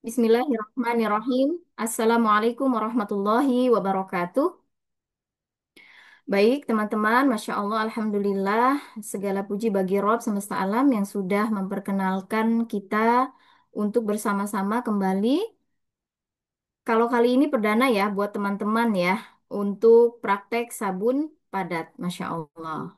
Bismillahirrahmanirrahim. Assalamualaikum warahmatullahi wabarakatuh. Baik, teman-teman, Masya Allah, Alhamdulillah, segala puji bagi Rob semesta alam yang sudah memperkenalkan kita untuk bersama-sama kembali. Kalau kali ini perdana ya buat teman-teman ya, untuk praktek sabun padat, Masya Allah.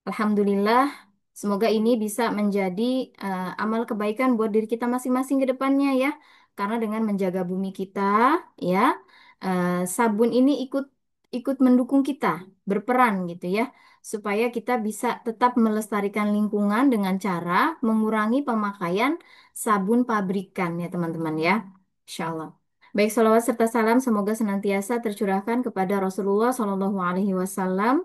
Alhamdulillah, semoga ini bisa menjadi amal kebaikan buat diri kita masing-masing ke depannya ya. Karena dengan menjaga bumi kita, ya, sabun ini ikut ikut mendukung kita, berperan gitu ya, supaya kita bisa tetap melestarikan lingkungan dengan cara mengurangi pemakaian sabun pabrikan ya teman-teman ya. Insya Allah. Baik, salawat serta salam semoga senantiasa tercurahkan kepada Rasulullah SAW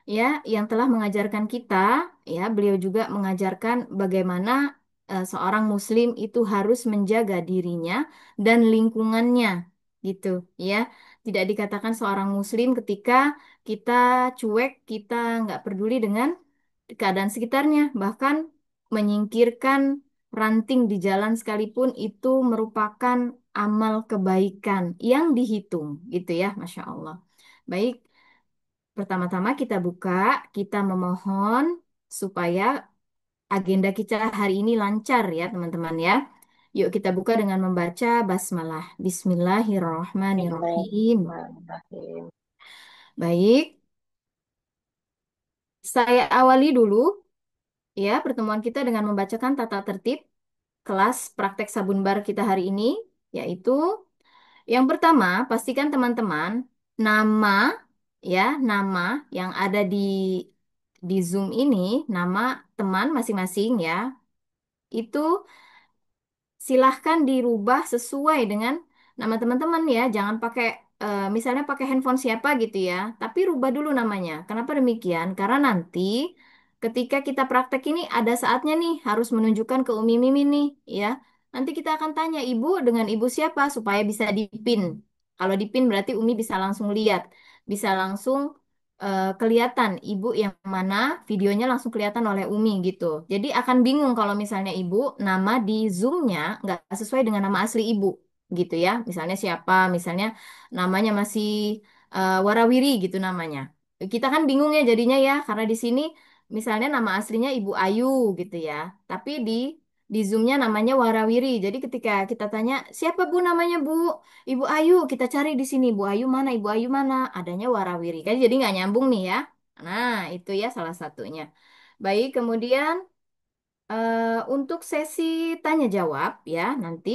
ya yang telah mengajarkan kita ya beliau juga mengajarkan bagaimana seorang muslim itu harus menjaga dirinya dan lingkungannya gitu ya tidak dikatakan seorang muslim ketika kita cuek kita nggak peduli dengan keadaan sekitarnya bahkan menyingkirkan ranting di jalan sekalipun itu merupakan amal kebaikan yang dihitung gitu ya Masya Allah. Baik, pertama-tama kita buka, kita memohon supaya agenda kita hari ini lancar ya teman-teman ya. Yuk kita buka dengan membaca basmalah. Bismillahirrahmanirrahim. Bismillahirrahmanirrahim. Baik, saya awali dulu ya pertemuan kita dengan membacakan tata tertib kelas praktek sabun bar kita hari ini, yaitu yang pertama, pastikan teman-teman nama ya, nama yang ada di Zoom ini, nama teman masing-masing ya. Itu silahkan dirubah sesuai dengan nama teman-teman ya. Jangan pakai misalnya pakai handphone siapa gitu ya. Tapi rubah dulu namanya. Kenapa demikian? Karena nanti ketika kita praktek ini ada saatnya nih harus menunjukkan ke Umi Mimin nih ya. Nanti kita akan tanya ibu dengan ibu siapa supaya bisa dipin. Kalau dipin berarti Umi bisa langsung lihat, bisa langsung kelihatan ibu yang mana videonya langsung kelihatan oleh Umi gitu. Jadi akan bingung kalau misalnya ibu nama di Zoom-nya nggak sesuai dengan nama asli ibu gitu ya. Misalnya siapa, misalnya namanya masih Warawiri gitu namanya. Kita kan bingung ya jadinya ya karena di sini misalnya nama aslinya Ibu Ayu gitu ya. Tapi di Zoom-nya namanya Warawiri. Jadi ketika kita tanya siapa Bu namanya Bu? Ibu Ayu, kita cari di sini. Ibu Ayu mana? Ibu Ayu mana? Adanya warawiri. Kan jadi nggak nyambung nih ya. Nah, itu ya salah satunya. Baik, kemudian untuk sesi tanya jawab ya, nanti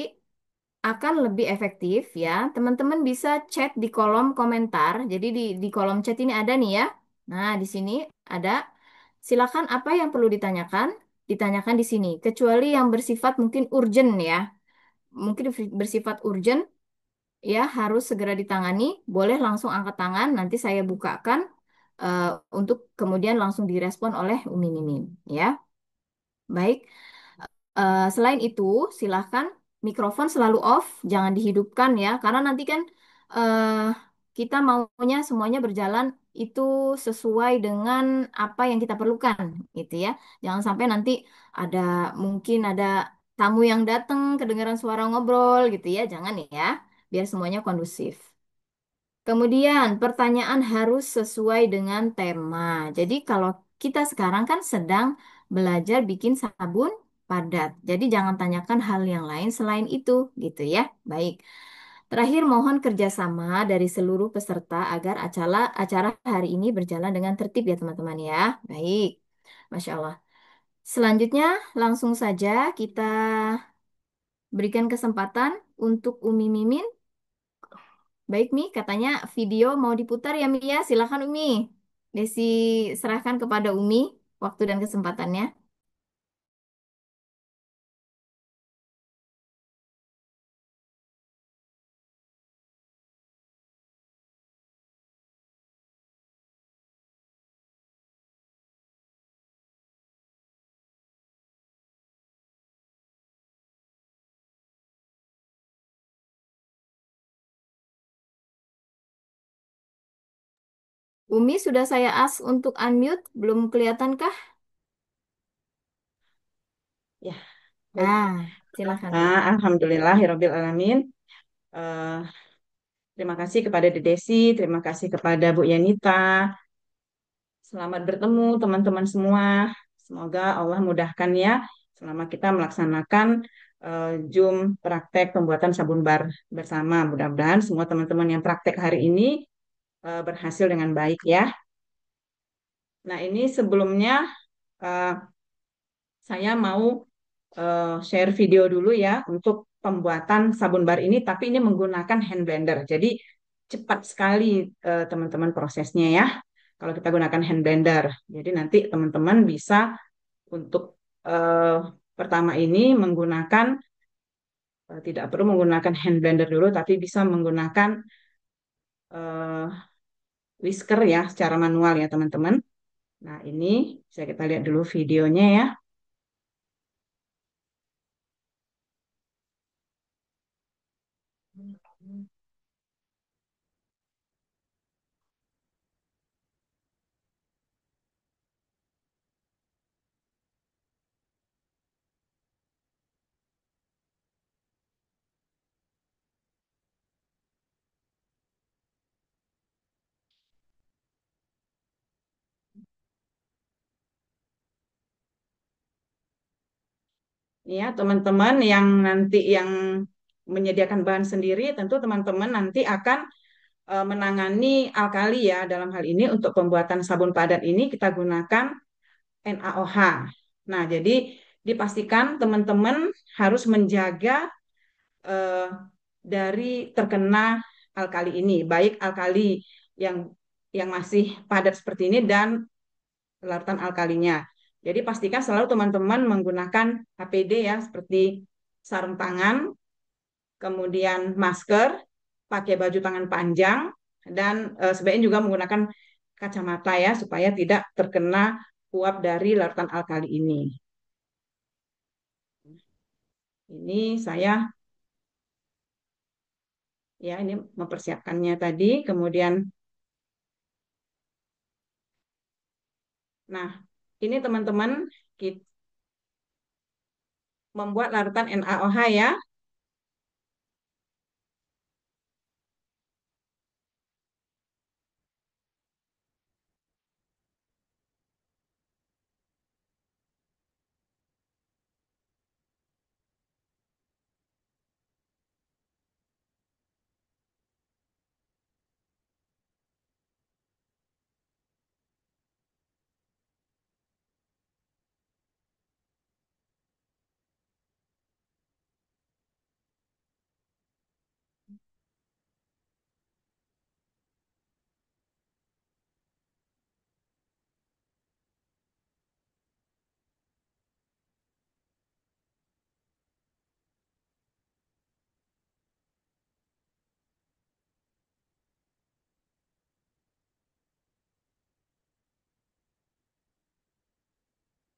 akan lebih efektif ya. Teman-teman bisa chat di kolom komentar. Jadi di kolom chat ini ada nih ya. Nah, di sini ada. Silakan apa yang perlu ditanyakan, ditanyakan di sini. Kecuali yang bersifat mungkin urgent ya. Mungkin bersifat urgent ya harus segera ditangani. Boleh langsung angkat tangan, nanti saya bukakan eh, untuk kemudian langsung direspon oleh Umi Mimin. Ya, baik. Selain itu, silahkan mikrofon selalu off, jangan dihidupkan ya, karena nanti kan eh, kita maunya semuanya berjalan itu sesuai dengan apa yang kita perlukan, gitu ya. Jangan sampai nanti ada mungkin ada tamu yang datang, kedengaran suara ngobrol, gitu ya. Jangan ya, biar semuanya kondusif. Kemudian, pertanyaan harus sesuai dengan tema. Jadi, kalau kita sekarang kan sedang belajar bikin sabun padat. Jadi, jangan tanyakan hal yang lain selain itu, gitu ya. Baik. Terakhir, mohon kerjasama dari seluruh peserta agar acara hari ini berjalan dengan tertib ya, teman-teman ya. Baik. Masya Allah. Selanjutnya, langsung saja kita berikan kesempatan untuk Umi Mimin. Baik, Mi, katanya video mau diputar ya, Mi ya. Silakan Umi. Desi serahkan kepada Umi waktu dan kesempatannya. Umi sudah saya ask untuk unmute, belum kelihatankah? Ya, baik. Ah. Silakan, Bu. Alhamdulillahirabbil alamin. Eh, Terima kasih kepada Dedesi, terima kasih kepada Bu Yanita. Selamat bertemu teman-teman semua. Semoga Allah mudahkan ya selama kita melaksanakan Zoom praktek pembuatan sabun bar bersama. Mudah-mudahan semua teman-teman yang praktek hari ini berhasil dengan baik ya. Nah, ini sebelumnya eh, saya mau share video dulu ya untuk pembuatan sabun bar ini, tapi ini menggunakan hand blender. Jadi cepat sekali teman-teman prosesnya ya. Kalau kita gunakan hand blender, jadi nanti teman-teman bisa untuk eh, pertama ini menggunakan tidak perlu menggunakan hand blender dulu, tapi bisa menggunakan eh, whisker ya secara manual ya teman-teman. Nah ini bisa kita lihat dulu videonya ya. Ya, teman-teman yang nanti yang menyediakan bahan sendiri, tentu teman-teman nanti akan menangani alkali ya. Dalam hal ini untuk pembuatan sabun padat ini kita gunakan NaOH. Nah, jadi dipastikan teman-teman harus menjaga eh, dari terkena alkali ini, baik alkali yang masih padat seperti ini dan larutan alkalinya. Jadi pastikan selalu teman-teman menggunakan APD ya, seperti sarung tangan, kemudian masker, pakai baju tangan panjang, dan sebaiknya juga menggunakan kacamata ya, supaya tidak terkena uap dari larutan alkali ini. Ini saya ya ini mempersiapkannya tadi, kemudian nah ini teman-teman kita membuat larutan NaOH ya.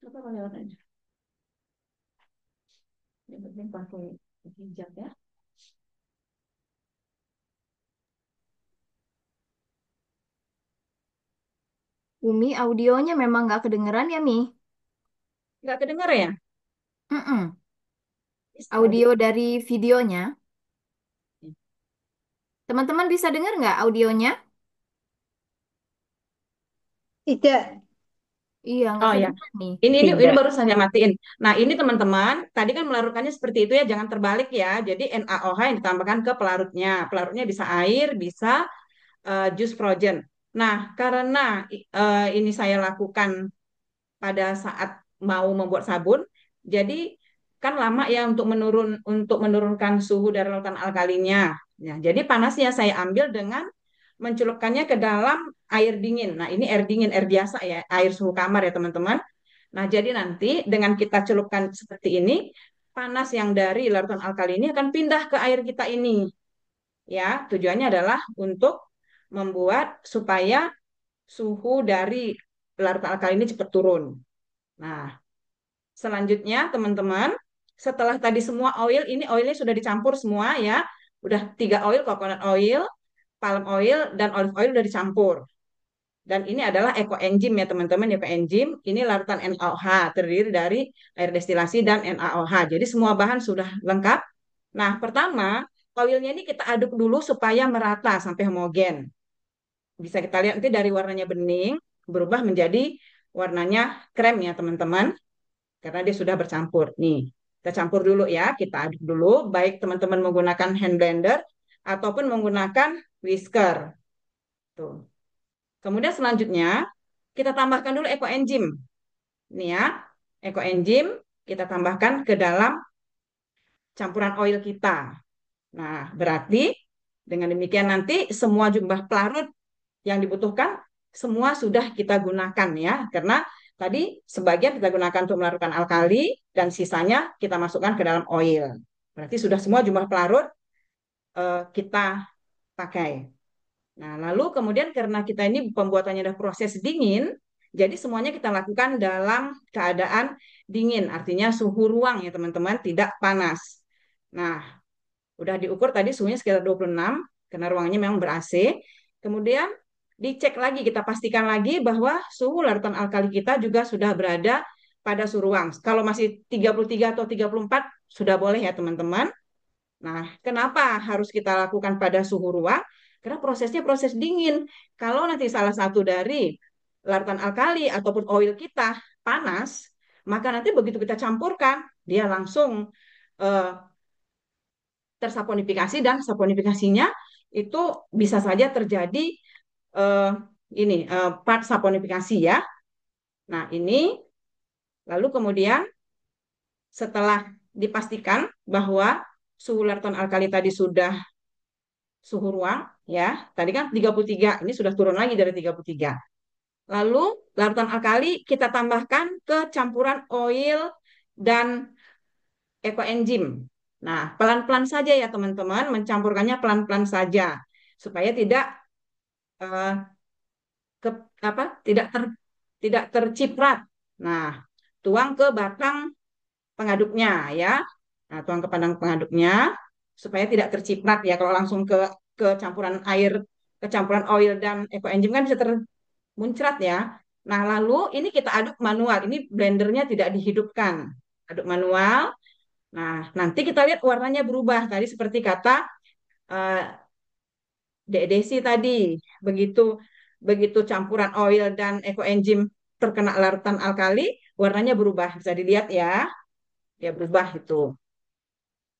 Coba kalau lewat aja. Yang penting pakai hijab ya. Umi, audionya memang nggak kedengeran ya, Mi? Nggak kedengar ya? Mm-mm. Audio. Audio dari videonya. Teman-teman bisa dengar nggak audionya? Tidak, Iya, nggak Oh ya, kedengeran nih. ini tidak. baru saya matiin. Nah ini teman-teman, tadi kan melarutkannya seperti itu ya, jangan terbalik ya. Jadi NaOH yang ditambahkan ke pelarutnya. Pelarutnya bisa air, bisa jus frozen. Nah karena ini saya lakukan pada saat mau membuat sabun, jadi kan lama ya untuk menurunkan suhu dari lautan alkalinya. Ya, jadi panasnya saya ambil dengan mencelupkannya ke dalam air dingin. Nah, ini air dingin, air biasa ya, air suhu kamar ya teman-teman. Nah, jadi nanti dengan kita celupkan seperti ini, panas yang dari larutan alkali ini akan pindah ke air kita ini. Ya, tujuannya adalah untuk membuat supaya suhu dari larutan alkali ini cepat turun. Nah, selanjutnya teman-teman, setelah tadi semua oil, ini oilnya sudah dicampur semua ya. Udah 3 oil, coconut oil, palm oil, dan olive oil udah dicampur. Dan ini adalah ekoenzim ya teman-teman, ekoenzim. Ini larutan NaOH terdiri dari air destilasi dan NaOH. Jadi semua bahan sudah lengkap. Nah, pertama, oilnya ini kita aduk dulu supaya merata sampai homogen. Bisa kita lihat nanti dari warnanya bening berubah menjadi warnanya krem ya teman-teman, karena dia sudah bercampur. Nih, kita campur dulu ya, kita aduk dulu, baik teman-teman menggunakan hand blender ataupun menggunakan whisker. Tuh. Kemudian selanjutnya kita tambahkan dulu ekoenzim. Ini ya, ekoenzim kita tambahkan ke dalam campuran oil kita. Nah, berarti dengan demikian nanti semua jumlah pelarut yang dibutuhkan semua sudah kita gunakan ya, karena tadi sebagian kita gunakan untuk melarutkan alkali dan sisanya kita masukkan ke dalam oil. Berarti sudah semua jumlah pelarut kita pakai. Nah, lalu kemudian karena kita ini pembuatannya adalah proses dingin, jadi semuanya kita lakukan dalam keadaan dingin, artinya suhu ruang ya teman-teman, tidak panas. Nah, udah diukur tadi suhunya sekitar 26 karena ruangannya memang ber-AC. Kemudian dicek lagi, kita pastikan lagi bahwa suhu larutan alkali kita juga sudah berada pada suhu ruang. Kalau masih 33 atau 34 sudah boleh ya teman-teman. Nah, kenapa harus kita lakukan pada suhu ruang? Karena prosesnya proses dingin. Kalau nanti salah satu dari larutan alkali ataupun oil kita panas, maka nanti begitu kita campurkan, dia langsung eh, tersaponifikasi dan saponifikasinya itu bisa saja terjadi eh, part saponifikasi ya. Nah, ini lalu kemudian setelah dipastikan bahwa suhu larutan alkali tadi sudah suhu ruang ya. Tadi kan 33, ini sudah turun lagi dari 33. Lalu larutan alkali kita tambahkan ke campuran oil dan ekoenzim. Nah, pelan-pelan saja ya teman-teman, mencampurkannya pelan-pelan saja supaya tidak eh, ke apa? Tidak terciprat. Nah, tuang ke batang pengaduknya ya. Nah, tuang ke padang pengaduknya supaya tidak terciprat ya. Kalau langsung ke campuran air, ke campuran oil dan ekoenzim kan bisa termuncrat ya. Nah, lalu ini kita aduk manual. Ini blendernya tidak dihidupkan. Aduk manual. Nah, nanti kita lihat warnanya berubah. Tadi seperti kata eh, Dek Desi tadi, begitu begitu campuran oil dan ekoenzim terkena larutan alkali, warnanya berubah. Bisa dilihat ya, dia berubah itu.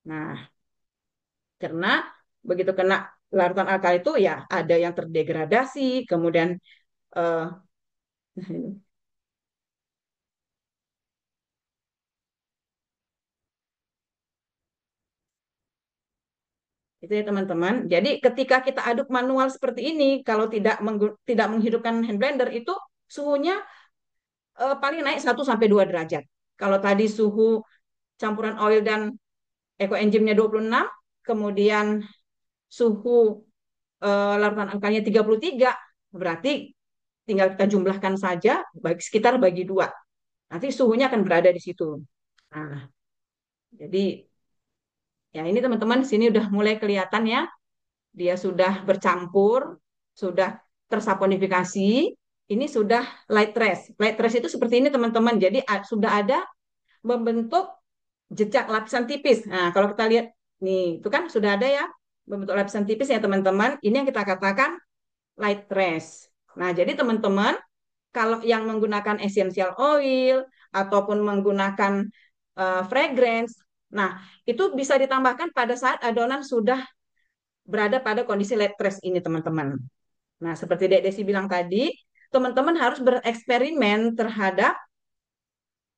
Nah, karena begitu kena larutan alkali itu ya ada yang terdegradasi, kemudian eh, itu ya teman-teman. Jadi ketika kita aduk manual seperti ini, kalau tidak menghidupkan hand blender itu suhunya paling naik 1 sampai 2 derajat. Kalau tadi suhu campuran oil dan ekoenzimnya 26, kemudian suhu larutan angkanya 33, berarti tinggal kita jumlahkan saja sekitar bagi 2. Nanti suhunya akan berada di situ. Nah, jadi ya ini teman-teman di sini udah mulai kelihatan ya, dia sudah bercampur, sudah tersaponifikasi. Ini sudah light rest. Light rest itu seperti ini teman-teman. Jadi sudah ada membentuk jejak lapisan tipis. Nah, kalau kita lihat nih, itu kan sudah ada ya membentuk lapisan tipis ya teman-teman. Ini yang kita katakan light rest. Nah, jadi teman-teman, kalau yang menggunakan essential oil ataupun menggunakan fragrance, nah itu bisa ditambahkan pada saat adonan sudah berada pada kondisi light rest ini teman-teman. Nah, seperti Dek Desi bilang tadi, teman-teman harus bereksperimen terhadap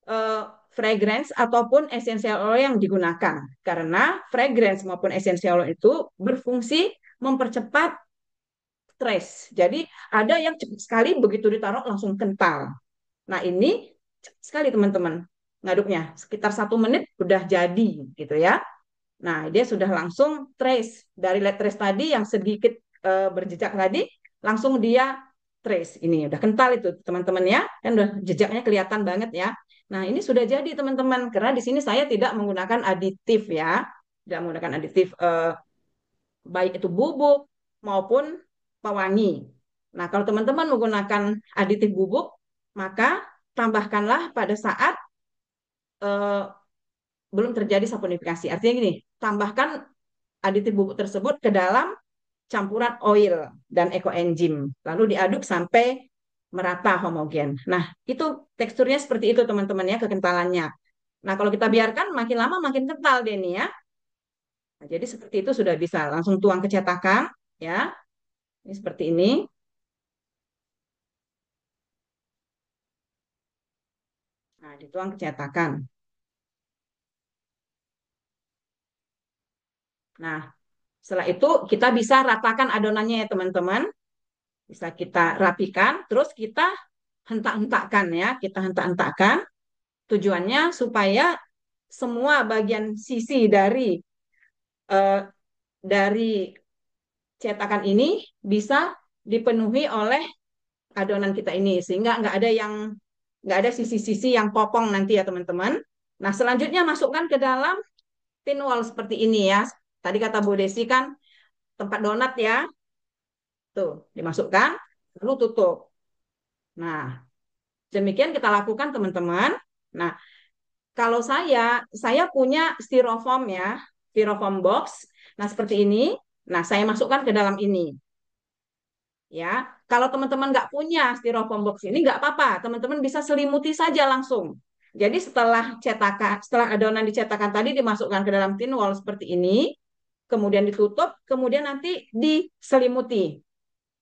eh, fragrance ataupun essential oil yang digunakan. Karena fragrance maupun essential oil itu berfungsi mempercepat stres. Jadi ada yang cepat sekali begitu ditaruh langsung kental. Nah ini cepat sekali teman-teman ngaduknya. Sekitar 1 menit udah jadi gitu ya. Nah dia sudah langsung trace. Dari led trace tadi yang sedikit berjejak tadi, langsung dia trace. Ini udah kental itu teman-teman ya. Kan udah jejaknya kelihatan banget ya. Nah ini sudah jadi teman-teman. Karena di sini saya tidak menggunakan aditif ya. Tidak menggunakan aditif baik itu bubuk maupun pewangi. Nah, kalau teman-teman menggunakan aditif bubuk, maka tambahkanlah pada saat eh, belum terjadi saponifikasi. Artinya gini, tambahkan aditif bubuk tersebut ke dalam campuran oil dan ekoenzim. Lalu diaduk sampai merata homogen. Nah, itu teksturnya seperti itu teman-teman ya, kekentalannya. Nah, kalau kita biarkan makin lama makin kental deh nih ya. Nah, jadi seperti itu sudah bisa langsung tuang ke cetakan ya. Ini seperti ini. Nah, dituang ke cetakan. Nah, setelah itu kita bisa ratakan adonannya ya teman-teman. Bisa kita rapikan, terus kita hentak-hentakkan ya. Kita hentak-hentakkan. Tujuannya supaya semua bagian sisi eh, dari cetakan ini bisa dipenuhi oleh adonan kita ini sehingga nggak ada sisi-sisi yang popong nanti ya teman-teman. Nah selanjutnya masukkan ke dalam tin wall seperti ini ya. Tadi kata Bu Desi kan tempat donat ya, tuh dimasukkan lalu tutup. Nah demikian kita lakukan teman-teman. Nah kalau saya punya styrofoam ya, styrofoam box. Nah seperti ini. Nah saya masukkan ke dalam ini. Ya, kalau teman-teman nggak punya styrofoam box ini nggak apa-apa, teman-teman bisa selimuti saja langsung. Jadi setelah adonan dicetakan tadi dimasukkan ke dalam tin wall seperti ini, kemudian ditutup, kemudian nanti diselimuti,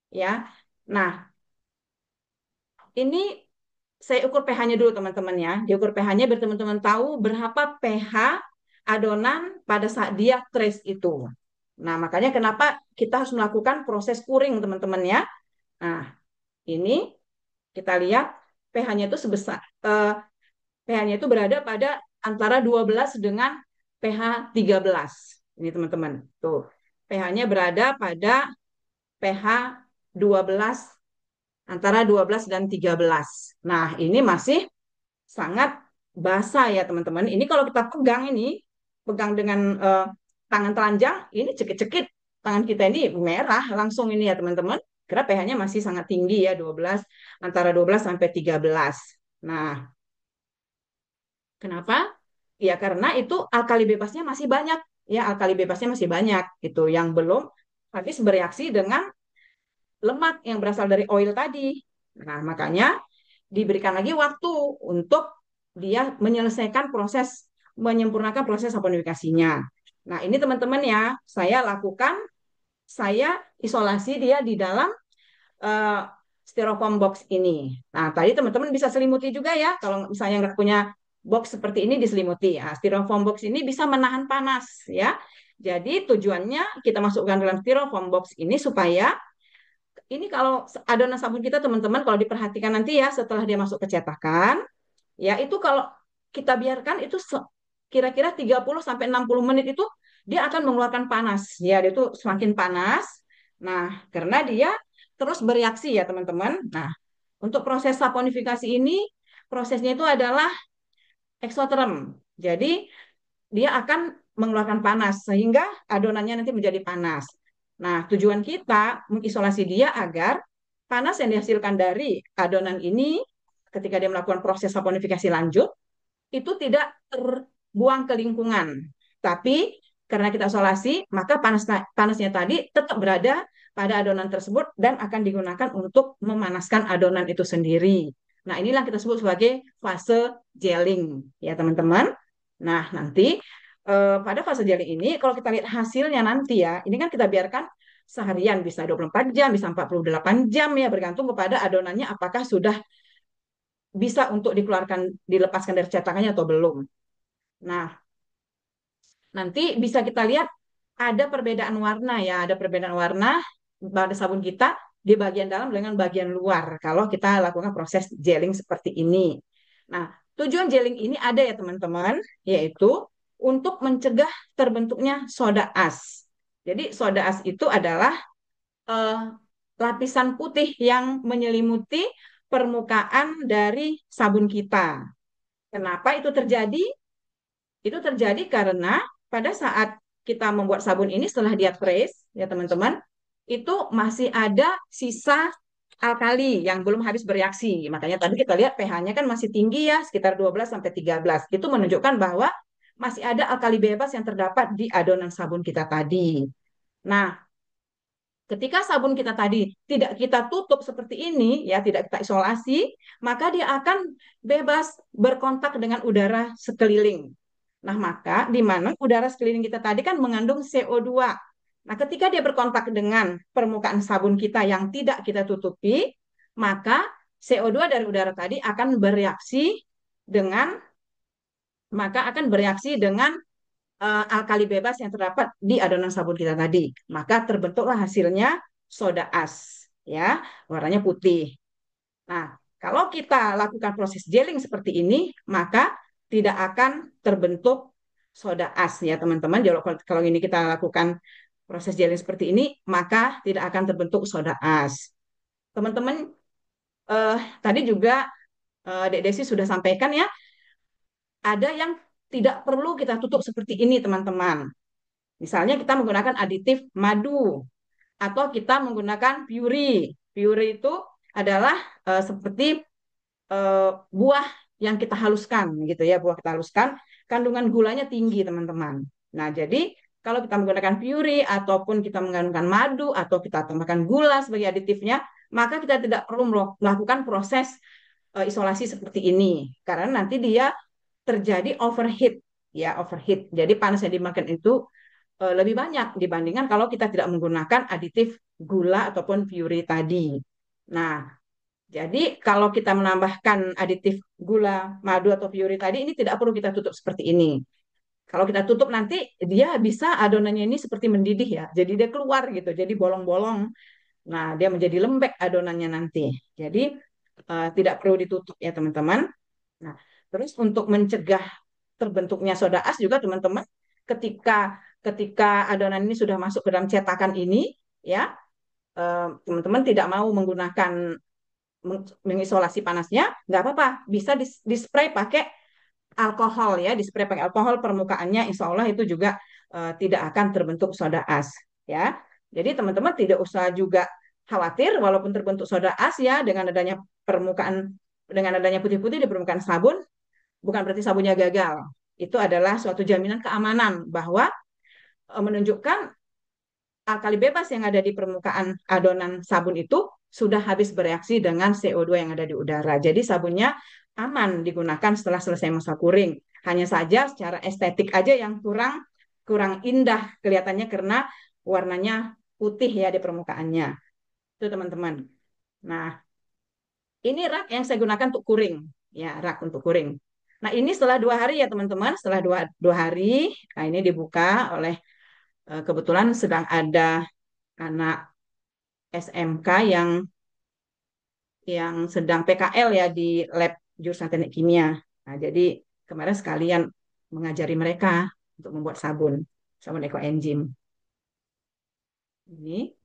ya. Nah, ini saya ukur pH-nya dulu teman-teman ya. Diukur pH-nya biar teman-teman tahu berapa pH adonan pada saat dia trace itu. Nah, makanya kenapa kita harus melakukan proses curing teman-teman ya. Nah, ini kita lihat pH-nya itu pH-nya itu berada pada antara 12 dengan pH 13. Ini teman-teman. Tuh. pH-nya berada pada pH 12 antara 12 dan 13. Nah, ini masih sangat basah ya teman-teman. Ini kalau kita pegang dengan tangan telanjang, ini cekit-cekit tangan kita ini merah langsung ini ya teman-teman. Karena pH-nya masih sangat tinggi ya 12 antara 12 sampai 13. Nah, kenapa? Ya karena itu alkali bebasnya masih banyak ya alkali bebasnya masih banyak itu yang belum habis bereaksi dengan lemak yang berasal dari oil tadi. Nah, makanya diberikan lagi waktu untuk dia menyelesaikan menyempurnakan proses saponifikasinya. Nah, ini teman-teman ya, saya isolasi dia di dalam uh, styrofoam box ini. Nah, tadi teman-teman bisa selimuti juga ya, kalau misalnya nggak punya box seperti ini diselimuti. Nah, styrofoam box ini bisa menahan panas ya. Jadi tujuannya kita masukkan dalam styrofoam box ini supaya ini kalau adonan sabun kita teman-teman kalau diperhatikan nanti ya setelah dia masuk ke cetakan, ya itu kalau kita biarkan itu kira-kira 30 sampai 60 menit itu dia akan mengeluarkan panas. Ya, dia itu semakin panas. Nah, karena dia terus bereaksi ya, teman-teman. Nah, untuk proses saponifikasi ini prosesnya itu adalah eksoterm. Jadi, dia akan mengeluarkan panas sehingga adonannya nanti menjadi panas. Nah, tujuan kita mengisolasi dia agar panas yang dihasilkan dari adonan ini ketika dia melakukan proses saponifikasi lanjut itu tidak terbuang ke lingkungan. Tapi karena kita isolasi, maka panasnya tadi tetap berada pada adonan tersebut dan akan digunakan untuk memanaskan adonan itu sendiri. Nah, inilah kita sebut sebagai fase gelling, ya teman-teman. Nah, nanti pada fase gelling ini, kalau kita lihat hasilnya nanti ya, ini kan kita biarkan seharian, bisa 24 jam, bisa 48 jam ya, bergantung kepada adonannya apakah sudah bisa untuk dilepaskan dari cetakannya atau belum. Nah, nanti bisa kita lihat ada perbedaan warna ya, ada perbedaan warna pada sabun kita di bagian dalam dengan bagian luar kalau kita lakukan proses gelling seperti ini. Nah, tujuan gelling ini ada ya teman-teman, yaitu untuk mencegah terbentuknya soda as. Jadi soda as itu adalah eh, lapisan putih yang menyelimuti permukaan dari sabun kita. Kenapa itu terjadi? Itu terjadi karena pada saat kita membuat sabun ini setelah dia trace, ya teman-teman, itu masih ada sisa alkali yang belum habis bereaksi. Makanya tadi kita lihat pH-nya kan masih tinggi ya, sekitar 12 sampai 13. Itu menunjukkan bahwa masih ada alkali bebas yang terdapat di adonan sabun kita tadi. Nah, ketika sabun kita tadi tidak kita tutup seperti ini, ya tidak kita isolasi, maka dia akan bebas berkontak dengan udara sekeliling. Nah, maka di mana udara sekeliling kita tadi kan mengandung CO2. Nah, ketika dia berkontak dengan permukaan sabun kita yang tidak kita tutupi, maka CO2 dari udara tadi akan bereaksi dengan alkali bebas yang terdapat di adonan sabun kita tadi. Maka terbentuklah hasilnya soda as, ya, warnanya putih. Nah, kalau kita lakukan proses gelling seperti ini, maka tidak akan terbentuk soda as ya, teman-teman. Kalau ini kita lakukan proses gelling seperti ini, maka tidak akan terbentuk soda as. Teman-teman, tadi juga Dek Desi sudah sampaikan ya, ada yang tidak perlu kita tutup seperti ini, teman-teman. Misalnya kita menggunakan aditif madu atau kita menggunakan puri. Puri itu adalah seperti buah yang kita haluskan gitu ya, buah kita haluskan, kandungan gulanya tinggi, teman-teman. Nah, jadi kalau kita menggunakan puri ataupun kita menggunakan madu atau kita tambahkan gula sebagai aditifnya, maka kita tidak perlu melakukan proses isolasi seperti ini karena nanti dia terjadi overheat ya, overheat. Jadi panas yang dimakan itu lebih banyak dibandingkan kalau kita tidak menggunakan aditif gula ataupun puri tadi. Nah, jadi kalau kita menambahkan aditif gula, madu atau puri tadi ini tidak perlu kita tutup seperti ini. Kalau kita tutup nanti dia bisa adonannya ini seperti mendidih ya. Jadi dia keluar gitu, jadi bolong-bolong. Nah, dia menjadi lembek adonannya nanti. Jadi tidak perlu ditutup ya, teman-teman. Nah, terus untuk mencegah terbentuknya soda as juga, teman-teman, ketika ketika adonan ini sudah masuk ke dalam cetakan ini ya, teman-teman tidak mau menggunakan mengisolasi panasnya, nggak apa-apa, bisa dispray pakai alkohol ya, dispray pakai alkohol permukaannya, insya Allah itu juga tidak akan terbentuk soda as ya. Jadi teman-teman tidak usah juga khawatir walaupun terbentuk soda as ya, dengan adanya putih-putih di permukaan sabun, bukan berarti sabunnya gagal. Itu adalah suatu jaminan keamanan bahwa menunjukkan alkali bebas yang ada di permukaan adonan sabun itu sudah habis bereaksi dengan CO2 yang ada di udara. Jadi sabunnya aman digunakan setelah selesai masa kuring. Hanya saja secara estetik aja yang kurang kurang indah kelihatannya karena warnanya putih ya di permukaannya. Itu teman-teman. Nah, ini rak yang saya gunakan untuk kuring. Ya, rak untuk kuring. Nah, ini setelah 2 hari ya teman-teman. Setelah dua hari, nah ini dibuka oleh kebetulan sedang ada anak SMK yang sedang PKL ya di lab jurusan teknik kimia. Nah, jadi kemarin sekalian mengajari mereka untuk membuat sabun, sabun ekoenzim. Ini,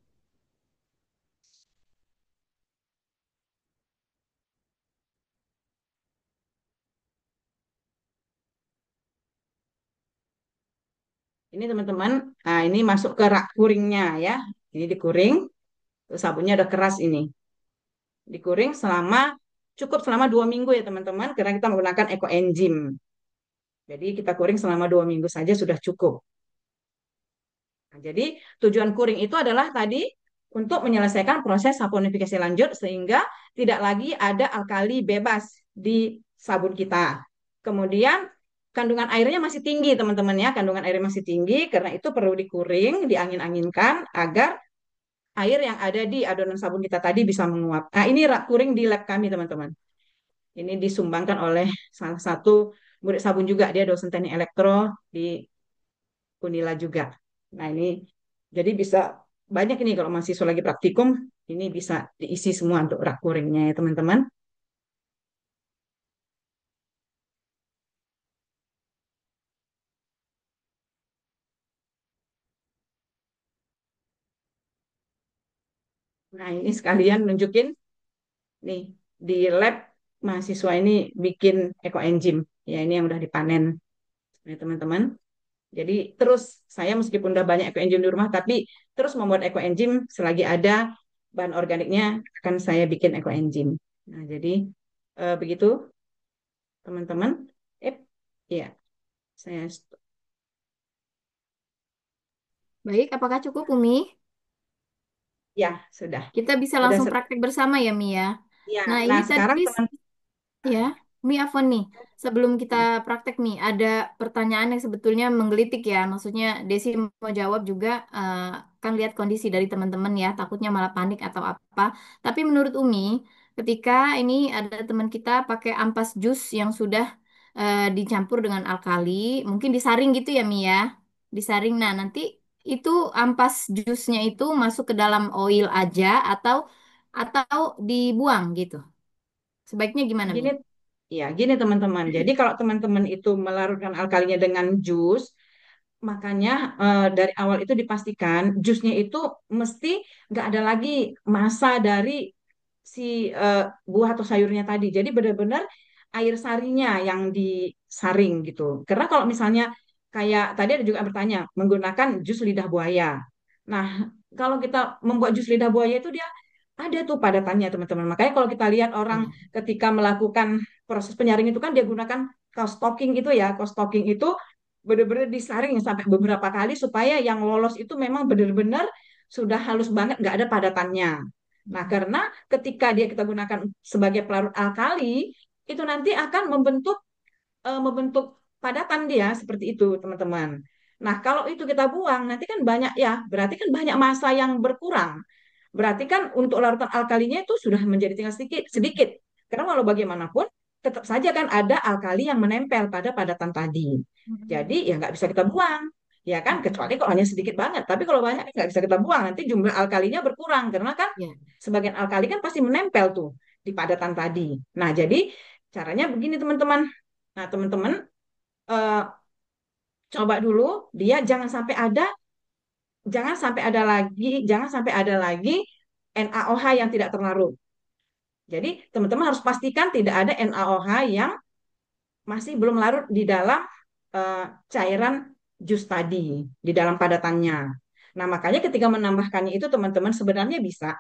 ini teman-teman, nah ini masuk ke rak kuringnya ya. Ini dikuring, terus sabunnya udah keras ini. Dikuring cukup selama 2 minggu ya teman-teman, karena kita menggunakan ekoenzim. Jadi kita kuring selama 2 minggu saja sudah cukup. Nah, jadi tujuan kuring itu adalah tadi untuk menyelesaikan proses saponifikasi lanjut sehingga tidak lagi ada alkali bebas di sabun kita. Kemudian kandungan airnya masih tinggi teman-teman ya, kandungan airnya masih tinggi karena itu perlu dikuring, diangin-anginkan agar air yang ada di adonan sabun kita tadi bisa menguap. Nah, ini rak kuring di lab kami teman-teman. Ini disumbangkan oleh salah satu murid sabun juga, dia dosen teknik elektro di Unila juga. Nah, ini jadi bisa banyak ini kalau mahasiswa lagi praktikum, ini bisa diisi semua untuk rak kuringnya ya, teman-teman. Nah, ini sekalian nunjukin nih di lab mahasiswa ini bikin ekoenzim. Ya, ini yang udah dipanen ya, teman-teman. Jadi terus saya meskipun udah banyak ekoenzim di rumah, tapi terus membuat ekoenzim selagi ada bahan organiknya akan saya bikin ekoenzim. Nah, jadi begitu teman-teman. Eh, ya, saya Baik, apakah cukup, Umi? ya sudah. Kita bisa Sudah langsung praktek bersama ya, Mi ya. ya. Nah, ini Nah, tadi sekarang teman ya, Mi Afwan nih. Sebelum kita praktek nih, ada pertanyaan yang sebetulnya menggelitik ya. Maksudnya Desi mau jawab juga, kan lihat kondisi dari teman-teman ya, takutnya malah panik atau apa. Tapi menurut Umi, ketika ini ada teman kita pakai ampas jus yang sudah dicampur dengan alkali, mungkin disaring gitu ya Mi ya, disaring. Nah, nanti itu ampas jusnya itu masuk ke dalam oil aja atau dibuang gitu. Sebaiknya gimana Mi? gini ya, gini teman-teman. Jadi kalau teman-teman itu melarutkan alkalinya dengan jus, makanya dari awal itu dipastikan jusnya itu mesti nggak ada lagi massa dari si buah atau sayurnya tadi. Jadi benar-benar air sarinya yang disaring gitu. Karena kalau misalnya kayak tadi ada juga yang bertanya menggunakan jus lidah buaya. Nah, kalau kita membuat jus lidah buaya itu dia ada tuh padatannya teman-teman. Makanya kalau kita lihat orang Ya. ketika melakukan proses penyaring itu kan dia gunakan kaos stocking itu ya. Kaos stocking itu benar-benar disaring sampai beberapa kali supaya yang lolos itu memang benar-benar sudah halus banget, nggak ada padatannya. Nah, karena ketika dia kita gunakan sebagai pelarut alkali, itu nanti akan membentuk padatan dia seperti itu, teman-teman. Nah, kalau itu kita buang, nanti kan banyak ya, berarti kan banyak massa yang berkurang. Berarti kan untuk larutan alkalinya itu sudah menjadi tinggal sedikit, sedikit. Karena walau bagaimanapun, tetap saja kan ada alkali yang menempel pada padatan tadi. Jadi ya nggak bisa kita buang. Ya kan, kecuali kalau hanya sedikit banget. Tapi kalau banyak kan nggak bisa kita buang. Nanti jumlah alkalinya berkurang. Karena kan Ya. sebagian alkali kan pasti menempel tuh di padatan tadi. Nah, jadi caranya begini teman-teman. Nah, teman-teman eh, coba dulu dia jangan sampai ada lagi NaOH yang tidak terlarut. Jadi teman-teman harus pastikan tidak ada NaOH yang masih belum larut di dalam cairan jus tadi, di dalam padatannya. Nah, makanya ketika menambahkannya itu teman-teman sebenarnya bisa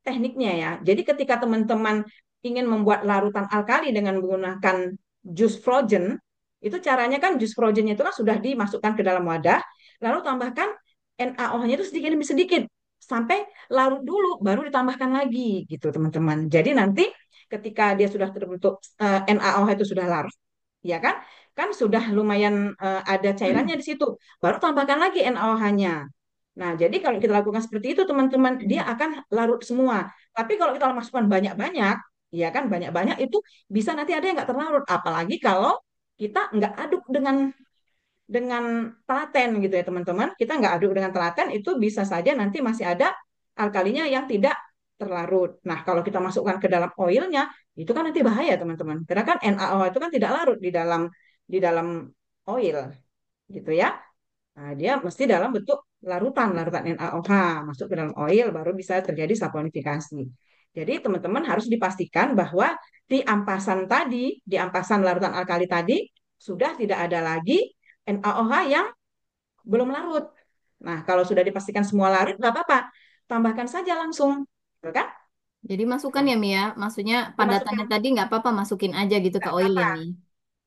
tekniknya ya. Jadi ketika teman-teman ingin membuat larutan alkali dengan menggunakan jus frozen, itu caranya kan jus frozennya itu kan sudah dimasukkan ke dalam wadah, lalu tambahkan NaOH-nya itu sedikit demi sedikit sampai larut dulu, baru ditambahkan lagi gitu teman-teman. Jadi nanti ketika dia sudah terbentuk NaOH itu sudah larut, ya kan? Kan sudah lumayan ada cairannya di situ. Baru tambahkan lagi NaOH-nya. Nah, jadi kalau kita lakukan seperti itu, teman-teman, dia akan larut semua. Tapi kalau kita masukkan banyak-banyak, ya kan, banyak-banyak itu bisa nanti ada yang nggak terlarut. Apalagi kalau kita nggak aduk dengan telaten gitu ya, teman-teman. Kita nggak aduk dengan telaten, itu bisa saja nanti masih ada alkalinya yang tidak terlarut. Nah, kalau kita masukkan ke dalam oilnya, itu kan nanti bahaya, teman-teman. Karena kan NaOH itu kan tidak larut di dalam oil, gitu ya. Nah, dia mesti dalam bentuk larutan, larutan NaOH masuk ke dalam oil baru bisa terjadi saponifikasi. Jadi teman-teman harus dipastikan bahwa di ampasan larutan alkali tadi sudah tidak ada lagi NaOH yang belum larut. Nah, kalau sudah dipastikan semua larut, nggak apa-apa, tambahkan saja langsung, gitu kan? Jadi masukkan Nah, ya Mi ya. Maksudnya dimasukkan padatannya tadi nggak apa-apa masukin aja gitu ke nggak oil ya apa-apa. Mi.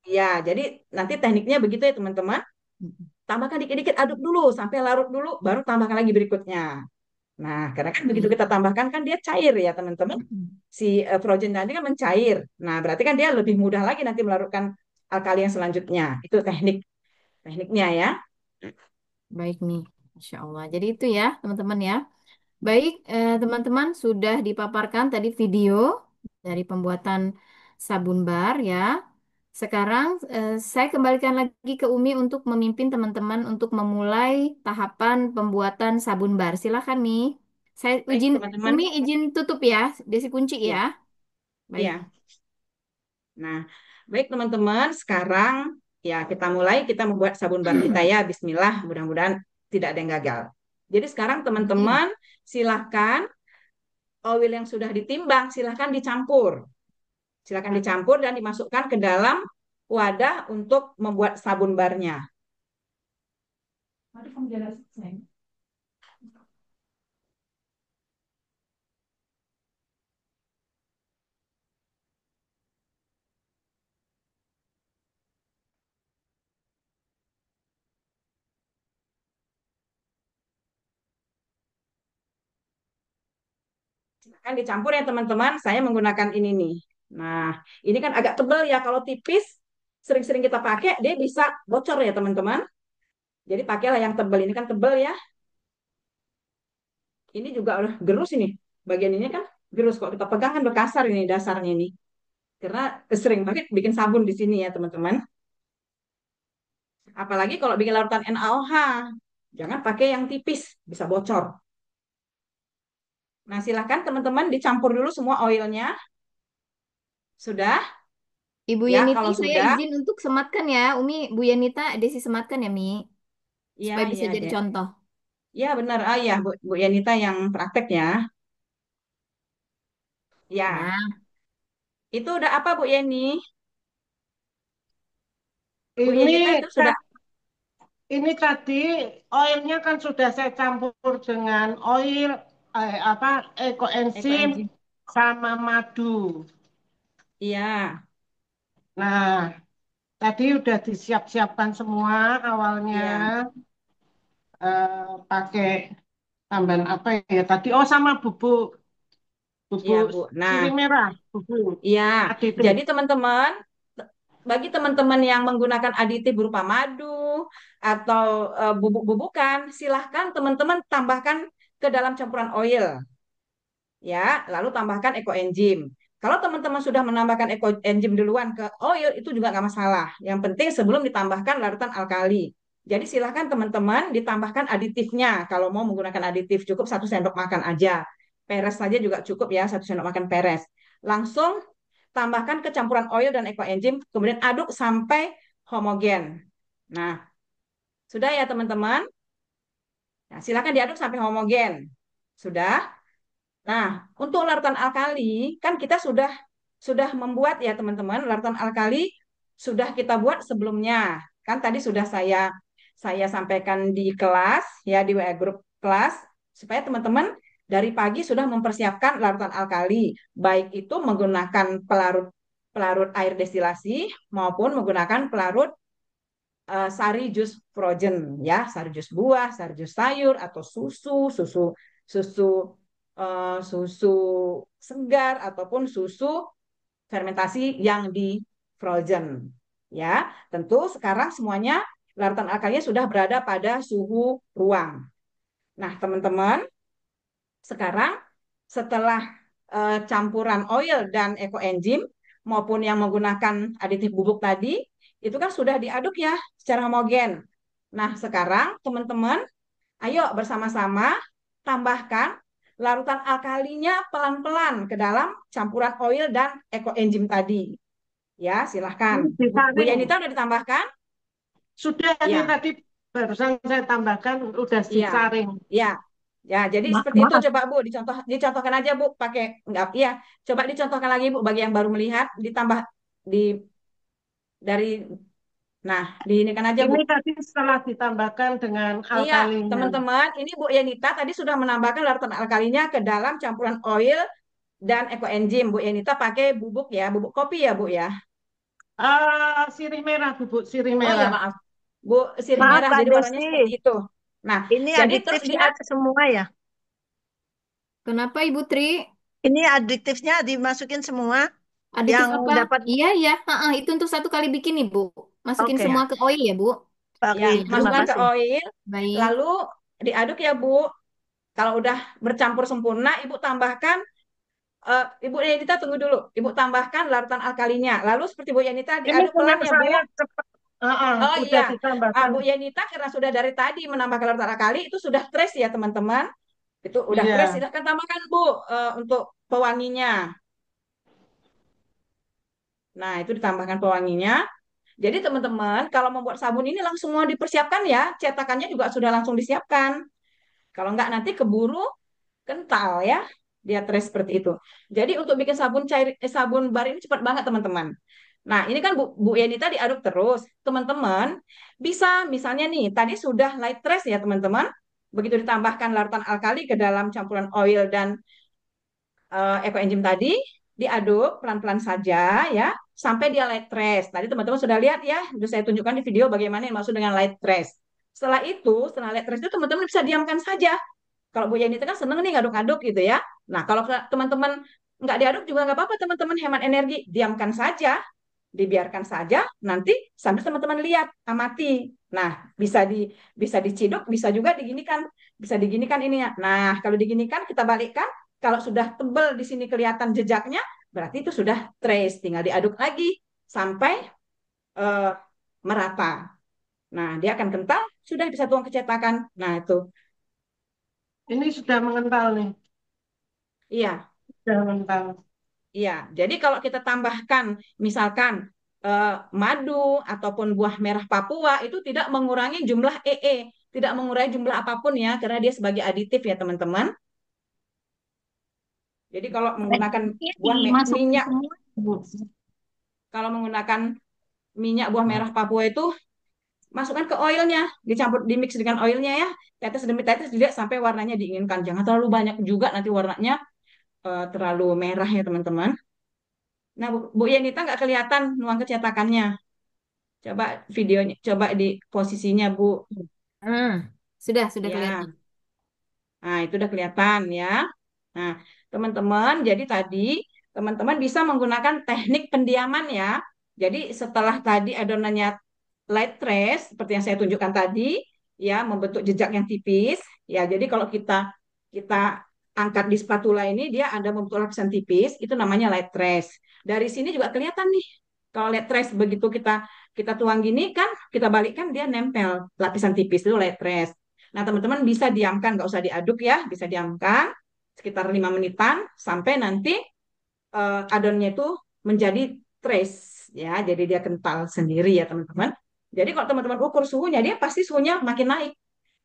Ya, jadi nanti tekniknya begitu ya teman-teman. Tambahkan dikit-dikit, aduk dulu sampai larut dulu, baru tambahkan lagi berikutnya. Nah, karena kan begitu Baik. kita tambahkan kan dia cair ya teman-teman. Si frozen tadi kan mencair. Nah, berarti kan dia lebih mudah lagi nanti melarutkan alkali yang selanjutnya. Itu tekniknya ya. Baik nih. Masya Allah. Jadi itu ya teman-teman ya. Baik, teman-teman sudah dipaparkan tadi video dari pembuatan sabun bar ya. Sekarang saya kembalikan lagi ke Umi untuk memimpin teman-teman untuk memulai tahapan pembuatan sabun bar. Silakan Mi. Saya Baik izin teman-teman. Umi izin tutup ya, Desi kunci ya. Ya, Baik. ya. Nah, baik teman-teman, sekarang ya kita mulai kita membuat sabun bar kita ya. Bismillah, mudah-mudahan tidak ada yang gagal. Jadi sekarang Amin. teman-teman silahkan oil yang sudah ditimbang silahkan dicampur. Silahkan dicampur dan dimasukkan ke dalam wadah untuk membuat sabun barnya. Silakan dicampur ya teman-teman. Saya menggunakan ini nih. Nah, ini kan agak tebal ya. Kalau tipis, sering-sering kita pakai, dia bisa bocor ya teman-teman. Jadi pakailah yang tebal. Ini kan tebal ya. Ini juga udah gerus ini. Bagian ini kan gerus. Kok kita pegang kan berkasar ini dasarnya ini. Karena sering banget bikin sabun di sini ya teman-teman. Apalagi kalau bikin larutan NaOH. Jangan pakai yang tipis, bisa bocor. Nah, silahkan teman-teman dicampur dulu semua oilnya. Sudah? Ibu Ya, Yenita, kalau saya sudah, izin untuk sematkan ya. Umi, Bu Yenita, Desi sematkan ya, Mi. iya, Supaya bisa iya, jadi Dek. contoh. Ya, benar. Ah, ya, Bu Yanita yang praktek ya. Ya, Nah, itu udah apa Bu Yani? Bu Ini Yanita itu sudah ta- ini tadi oilnya kan sudah saya campur dengan oil apa ekoenzim ekoenzim. sama madu. Iya, Nah, tadi udah disiap-siapkan semua awalnya iya, pakai tambahan apa ya tadi? Oh sama bubuk iya bubuk Bu. Nah, sirih merah, bubuk iya. aditif. Jadi teman-teman, bagi teman-teman yang menggunakan aditif berupa madu atau bubuk-bubukan, silahkan teman-teman tambahkan ke dalam campuran oil. Ya, lalu tambahkan ekoenzim. Kalau teman-teman sudah menambahkan ekoenzim duluan ke oil itu juga nggak masalah. Yang penting sebelum ditambahkan larutan alkali. Jadi silahkan teman-teman ditambahkan aditifnya. Kalau mau menggunakan aditif cukup 1 sendok makan aja. Peres saja juga cukup ya 1 sendok makan peres. Langsung tambahkan ke campuran oil dan ekoenzim, kemudian aduk sampai homogen. Nah, sudah ya teman-teman. Nah, silakan diaduk sampai homogen. Sudah. Nah, untuk larutan alkali kan kita sudah membuat ya teman-teman, larutan alkali sudah kita buat sebelumnya. Kan tadi sudah saya sampaikan di kelas ya di WA grup kelas supaya teman-teman dari pagi sudah mempersiapkan larutan alkali, baik itu menggunakan pelarut pelarut air destilasi maupun menggunakan pelarut sari jus frozen ya, sari jus buah, sari jus sayur atau susu susu segar ataupun susu fermentasi yang di frozen. Ya, tentu sekarang semuanya larutan alkalinya sudah berada pada suhu ruang. Nah, teman-teman, sekarang setelah campuran oil dan ekoenzim maupun yang menggunakan aditif bubuk tadi, itu kan sudah diaduk ya secara homogen. Nah, sekarang teman-teman, ayo bersama-sama tambahkan larutan alkalinya pelan-pelan ke dalam campuran oil dan ekoenzim tadi. Ya, silahkan. Ini Bu disaring. Yanita udah ditambahkan? Sudah ini Ya, tadi barusan saya tambahkan udah iya, disaring. iya. Ya, jadi seperti itu Maaf. coba Bu, dicontohkan aja Bu, pakai enggak, iya. Coba dicontohkan lagi Bu bagi yang baru melihat, ditambah di dari nah, diinikan aja Bu. Ini tadi setelah ditambahkan dengan Iya, alkalinya. teman-teman, ini Bu Yanita tadi sudah menambahkan larutan alkalinya ke dalam campuran oil dan ekoenzim. Bu Yanita pakai bubuk ya, bubuk kopi ya Bu ya. Sirih merah, bubuk sirih Oh iya merah. maaf, Bu, sirih Maaf merah Kak jadi warnanya Desi, seperti itu. Nah, ini jadi terus adiktifnya semua ya? kenapa Ibu Tri? Ini adiktifnya dimasukin semua Aditif yang apa? dapat. Iya, ya. Itu untuk satu kali bikin nih, Bu. Masukin Oke, semua ke oil ya, Bu. ya oke, Iya. terima masukkan ke kasih. oil, Baik. lalu diaduk ya Bu. Kalau udah bercampur sempurna, Ibu tambahkan, Ibu Yanita tunggu dulu. Ibu tambahkan larutan alkalinya. Lalu seperti Bu Yanita Ini diaduk punya pelan ya Bu. saya cepat. Oh Udah iya, ditambahkan. Bu Yanita karena sudah dari tadi menambahkan larutan alkali itu sudah trace ya teman-teman. Itu udah trace, Iya. silahkan tambahkan Bu untuk pewanginya. Nah itu ditambahkan pewanginya. Jadi teman-teman kalau membuat sabun ini langsung mau dipersiapkan ya, cetakannya juga sudah langsung disiapkan. Kalau nggak nanti keburu kental ya, dia trace seperti itu. Jadi untuk bikin sabun cair, sabun bar ini cepat banget teman-teman. Nah ini kan Bu Yenita diaduk terus, teman-teman bisa misalnya nih tadi sudah light trace ya teman-teman. Begitu ditambahkan larutan alkali ke dalam campuran oil dan ekoenzim tadi, diaduk pelan-pelan saja ya sampai dia light trace. Tadi teman-teman sudah lihat ya, sudah saya tunjukkan di video bagaimana yang maksud dengan light trace. Setelah itu, setelah light trace itu teman-teman bisa diamkan saja Kalau Bu Yeni itu kan seneng nih ngaduk-ngaduk gitu ya. Nah, kalau teman-teman nggak diaduk juga nggak apa-apa, teman-teman hemat energi, diamkan saja, dibiarkan saja, nanti sambil teman-teman lihat, amati. Nah, bisa diciduk, bisa juga diginikan, bisa diginikan ininya. Nah, kalau diginikan kita balikkan, kalau sudah tebel di sini kelihatan jejaknya, berarti itu sudah trace, tinggal diaduk lagi sampai eh, merata. Nah, dia akan kental, sudah bisa tuang ke cetakan. Nah, itu. Ini sudah mengental nih. Iya, Sudah mengental. iya. Jadi kalau kita tambahkan misalkan eh, madu ataupun buah merah Papua itu tidak mengurangi jumlah EE, tidak mengurangi jumlah apapun ya, karena dia sebagai aditif ya teman-teman. Jadi kalau menggunakan Berarti buah dimasukin minyak, semua, Bu. kalau menggunakan minyak buah merah Papua itu masukkan ke oilnya, dicampur, dimix dengan oilnya ya, tetes demi tetes dilihat sampai warnanya diinginkan. Jangan terlalu banyak juga nanti warnanya terlalu merah ya teman-teman. Nah, Bu Yenita nggak kelihatan nuang kecetakannya. Coba videonya, coba di posisinya, Bu. Hmm, sudah kelihatan. Ya, nah itu udah kelihatan ya. Nah, teman-teman, jadi tadi teman-teman bisa menggunakan teknik pendiaman ya. Jadi setelah tadi adonannya light trace, seperti yang saya tunjukkan tadi, ya, membentuk jejak yang tipis. Ya, jadi kalau kita kita angkat di spatula ini, dia ada membentuk lapisan tipis, itu namanya light trace. Dari sini juga kelihatan nih, kalau light trace begitu kita kita tuang gini kan, kita balikkan dia nempel lapisan tipis itu light trace. Nah, teman-teman bisa diamkan, nggak usah diaduk ya, bisa diamkan sekitar 5 menitan sampai nanti adonnya itu menjadi trace ya, jadi dia kental sendiri ya teman-teman. Jadi kalau teman-teman ukur suhunya, dia pasti suhunya makin naik.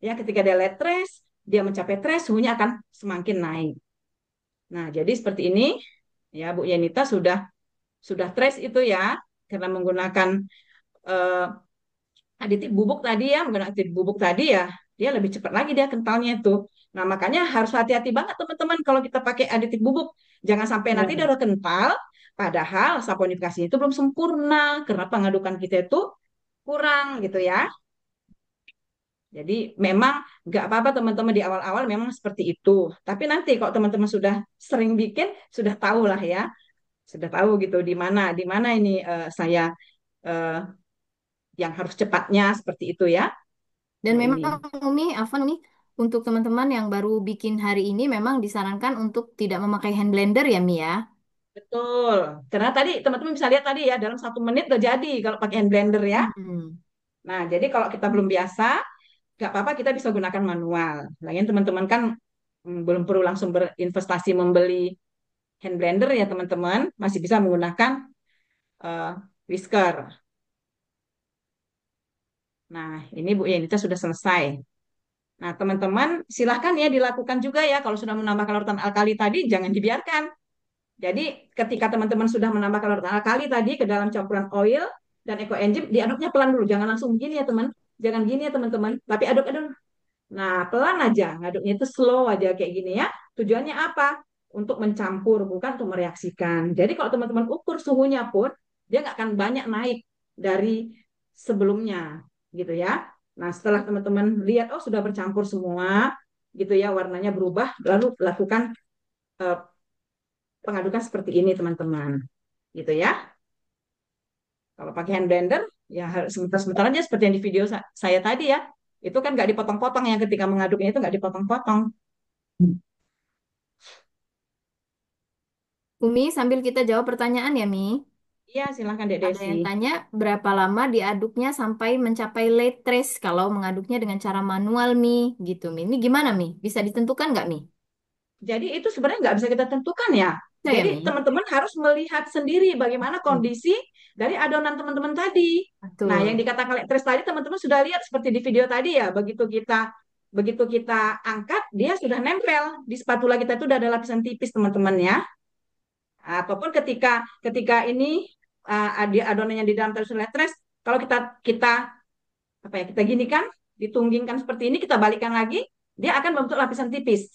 Ya, ketika dia lihat trace, dia mencapai trace, suhunya akan semakin naik. Nah, jadi seperti ini ya Bu Yenita sudah trace itu ya, karena menggunakan eh, aditif bubuk tadi ya, menggunakan aditif bubuk tadi ya, dia lebih cepat lagi dia kentalnya itu. Nah, makanya harus hati-hati banget teman-teman kalau kita pakai aditif bubuk. Jangan sampai nanti dia Ya. udah kental, padahal saponifikasinya itu belum sempurna karena pengadukan kita itu kurang gitu ya. Jadi memang nggak apa-apa teman-teman di awal-awal memang seperti itu. Tapi nanti kalau teman-teman sudah sering bikin, sudah tahu lah ya, sudah tahu gitu di mana ini saya eh, yang harus cepatnya seperti itu ya. Dan Nah memang ini. Afan Umi, untuk teman-teman yang baru bikin hari ini memang disarankan untuk tidak memakai hand blender ya, Mi ya. Betul. Karena tadi teman-teman bisa lihat tadi ya, dalam 1 menit udah jadi kalau pakai hand blender ya. Hmm. Nah, jadi kalau kita belum biasa, nggak apa-apa kita bisa gunakan manual. Lagian teman-teman kan belum perlu langsung berinvestasi membeli hand blender ya teman-teman. Masih bisa menggunakan eh, whisker. Nah, ini Bu Yenita sudah selesai. Nah, teman-teman silahkan ya dilakukan juga ya. Kalau sudah menambahkan larutan alkali tadi, jangan dibiarkan. Jadi ketika teman-teman sudah menambahkan larutan alkali tadi ke dalam campuran oil dan ekoenzim, diaduknya pelan dulu, jangan langsung gini ya teman, jangan gini ya teman-teman, tapi aduk-aduk. Nah pelan aja, ngaduknya itu slow aja kayak gini ya. Tujuannya apa? Untuk mencampur, bukan untuk mereaksikan. Jadi kalau teman-teman ukur suhunya pun, dia nggak akan banyak naik dari sebelumnya, gitu ya. Nah setelah teman-teman lihat, oh sudah bercampur semua, gitu ya, warnanya berubah, lalu lakukan eh, pengadukan seperti ini teman-teman, gitu ya. Kalau pakai hand blender, ya harus sebentar-sebentar aja seperti yang di video saya tadi ya. Itu kan nggak dipotong-potong ya, ketika mengaduknya itu nggak dipotong-potong. Umi, sambil kita jawab pertanyaan ya, Mi. Iya, silahkan Dek Ada Desi. yang tanya berapa lama diaduknya sampai mencapai late trace kalau mengaduknya dengan cara manual, Mi, gitu, Mi. Ini gimana, Mi? Bisa ditentukan nggak, Mi? Jadi itu sebenarnya nggak bisa kita tentukan ya. Bisa ya, Jadi Mi? teman-teman harus melihat sendiri bagaimana Hmm, kondisi dari adonan teman-teman tadi. Nah, yang betul. dikatakan lektres tadi teman-teman sudah lihat seperti di video tadi ya. Begitu kita angkat, dia sudah nempel di spatula kita itu udah ada lapisan tipis teman-teman ya. Ataupun ketika ketika ini di adonannya di dalam terus lektres, kalau kita kita apa ya kita gini kan, ditunggingkan seperti ini, kita balikan lagi, dia akan membentuk lapisan tipis.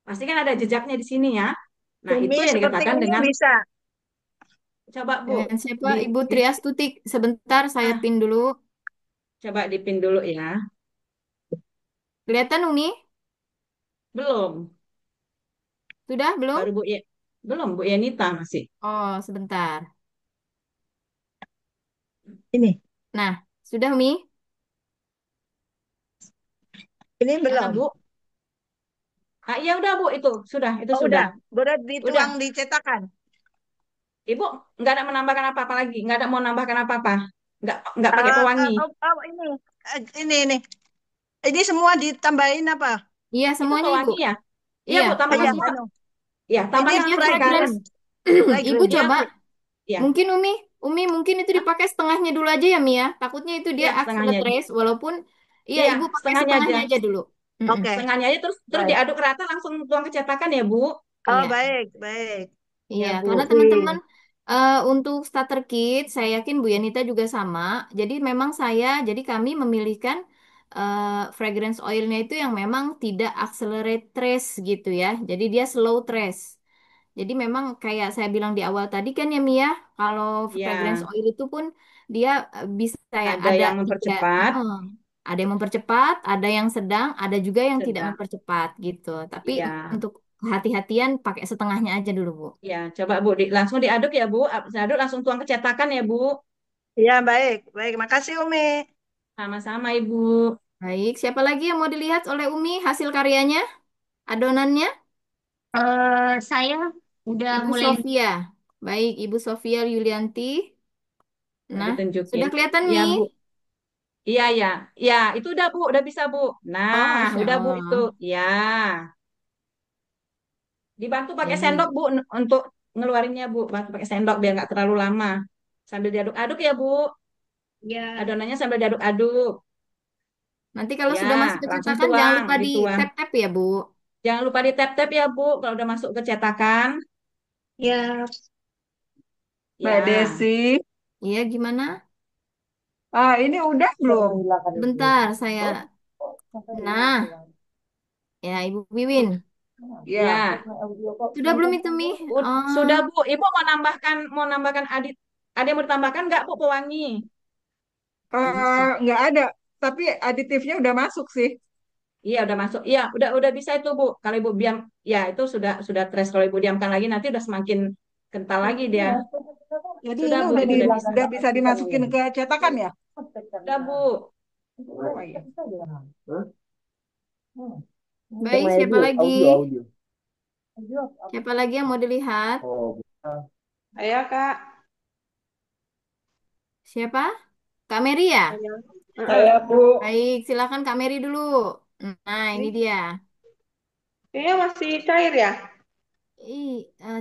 Pasti kan ada jejaknya di sini ya. Nah, itu Umi yang seperti dikatakan ini dengan bisa. coba Bu Dengan siapa? di, Ibu di Triastuti. Sebentar, saya ah, pin dulu. coba dipin dulu ya. Kelihatan, Umi? Belum. Sudah belum? Baru belum Bu Yenita masih. Oh, sebentar. Ini, Nah, sudah Mi? ini Nah, belum. Bu. Ah, iya udah Bu itu Oh, sudah. udah. Udah Udah. dituang dicetakan. Ibu nggak ada menambahkan apa-apa lagi, nggak ada mau nambahkan apa-apa. Nggak pakai Eh, pewangi. ini. Ini semua ditambahin apa? Iya, Itu semuanya Ibu. pewangi ya? Iya Iya, Bu, Iya, tambahkan pewangi. Pak. anu. Ya, Ini Biar tambahkan dia sekarang. fragrance. fragrance, Ibu fragrance. Ya, coba. ya. Mungkin Umi mungkin itu Hah? dipakai setengahnya dulu aja ya Mia. Takutnya itu dia Iya, setengahnya aja. accelerate walaupun iya Iya, Ibu pakai setengahnya aja. setengahnya aja dulu. Mm-mm. Oke, Setengahnya aja terus baik. diaduk rata langsung tuang ke cetakan ya, Bu. Oh, Iya. baik, baik. Iya, Iya, karena Bu. teman-teman Sip. untuk starter kit, saya yakin Bu Yanita juga sama. Jadi memang jadi kami memilihkan fragrance oilnya itu yang memang tidak accelerate trace gitu ya. Jadi dia slow trace. Jadi memang kayak saya bilang di awal tadi kan ya Mia, kalau fragrance Iya, oil itu pun dia bisa ya ada ada yang tiga, mempercepat, ada yang mempercepat, ada yang sedang, ada juga yang tidak sedang. mempercepat gitu. Tapi Iya. untuk kehati-hatian pakai setengahnya aja dulu Bu. Ya, coba Bu, langsung diaduk ya Bu. Diaduk langsung tuang ke cetakan ya Bu. Iya, baik, baik. Makasih, Umi. Sama-sama Ibu. Baik, siapa lagi yang mau dilihat oleh Umi hasil karyanya, adonannya? Saya udah Ibu mulai. Sofia. Baik, Ibu Sofia Yulianti. Nah, Nah, ditunjukin. sudah kelihatan Ya Mi? Bu. Iya ya. Ya, itu udah Bu, udah bisa Bu. Oh, Nah, Masya udah Bu itu. Allah. Ya. Dibantu pakai sendok Baik. Bu untuk ngeluarinnya Bu. Bantu pakai sendok biar nggak terlalu lama. Sambil diaduk-aduk ya Bu. Ya, Adonannya sambil diaduk-aduk. Nanti kalau Ya, sudah masuk ke langsung cetakan, jangan tuang, lupa di dituang. tap-tap ya, Bu. Jangan lupa di tap-tap ya Bu kalau udah masuk ke cetakan. ya. Mbak Ya. Desi, Iya, gimana? ini udah belum? Bentar, saya. Nah, ya, Ibu Wiwin. Ya, Ya. Sudah belum itu, Mi? Sudah Bu, Ibu mau nambahkan ada yang mau ditambahkan nggak Bu pewangi? nggak ada. Tapi aditifnya udah masuk sih. Iya udah masuk. Iya udah bisa itu Bu. Kalau Ibu diam, ya itu sudah tres. Kalau Ibu diamkan lagi nanti udah semakin kental lagi dia. Jadi Sudah ini Bu, udah itu udah bisa. udah bisa dimasukin ke cetakan ya? Sudah Bu. Oh, iya. Baik, siapa lagi? Siapa lagi yang mau dilihat? Ayo, Kak. Siapa? Kak Mary ya? Ayo. Saya Bu. Baik, silakan Kak Mary dulu. Nah, ini Ini dia. kayaknya masih cair ya?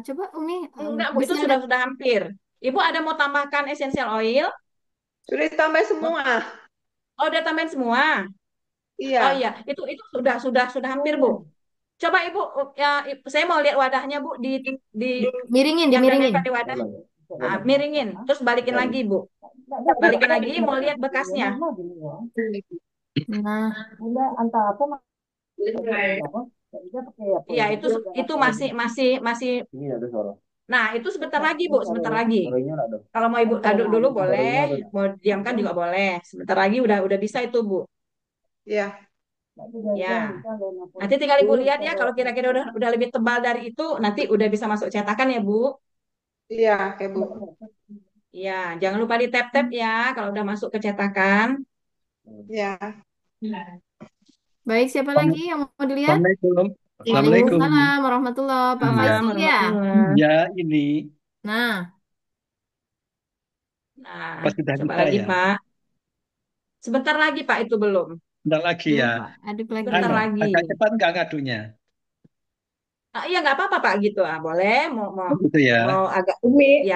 Coba Umi Enggak Bu, itu bisa sudah lihat. sudah hampir. Ibu ada mau tambahkan essential oil? Sudah ditambah Mau- semua. Oh udah tambahin semua. Oh Iya. iya, itu sudah hampir Bu. Coba Ibu, ya saya mau lihat wadahnya Bu di Miringin, yang udah dimiringin. nempel di wadah. Ah, miringin, terus balikin lagi Bu. Balikin lagi, mau lihat bekasnya. Nah, Iya, itu masih masih masih. Nah, itu sebentar lagi, Bu, sebentar lagi. Kalau mau Ibu aduk dulu boleh, mau diamkan juga boleh. Sebentar lagi udah bisa itu, Bu. Iya. Ya. Nanti tinggal Ibu lihat ya kalau kira-kira udah lebih tebal dari itu, nanti udah bisa masuk cetakan ya, Bu. Iya, oke, Bu. Iya, jangan lupa di tap-tap ya kalau udah masuk ke cetakan. Iya. baik siapa lagi yang mau dilihat? Assalamualaikum. Assalamualaikum. Waalaikumsalam warahmatullahi Pak Iya, Faisal ya. Warahmatullah. ya ini Nah, Nah, pas sudah coba bisa lagi, ya. Pak. Sebentar lagi, Pak, itu belum. Bentar lagi belum ya. Pak, aduk lagi. Sebentar Anu, lagi. agak cepat nggak ngadunya? Ah, iya nggak apa-apa Pak gitu. Ah, boleh. Mau mau Oh, gitu ya. mau agak ya.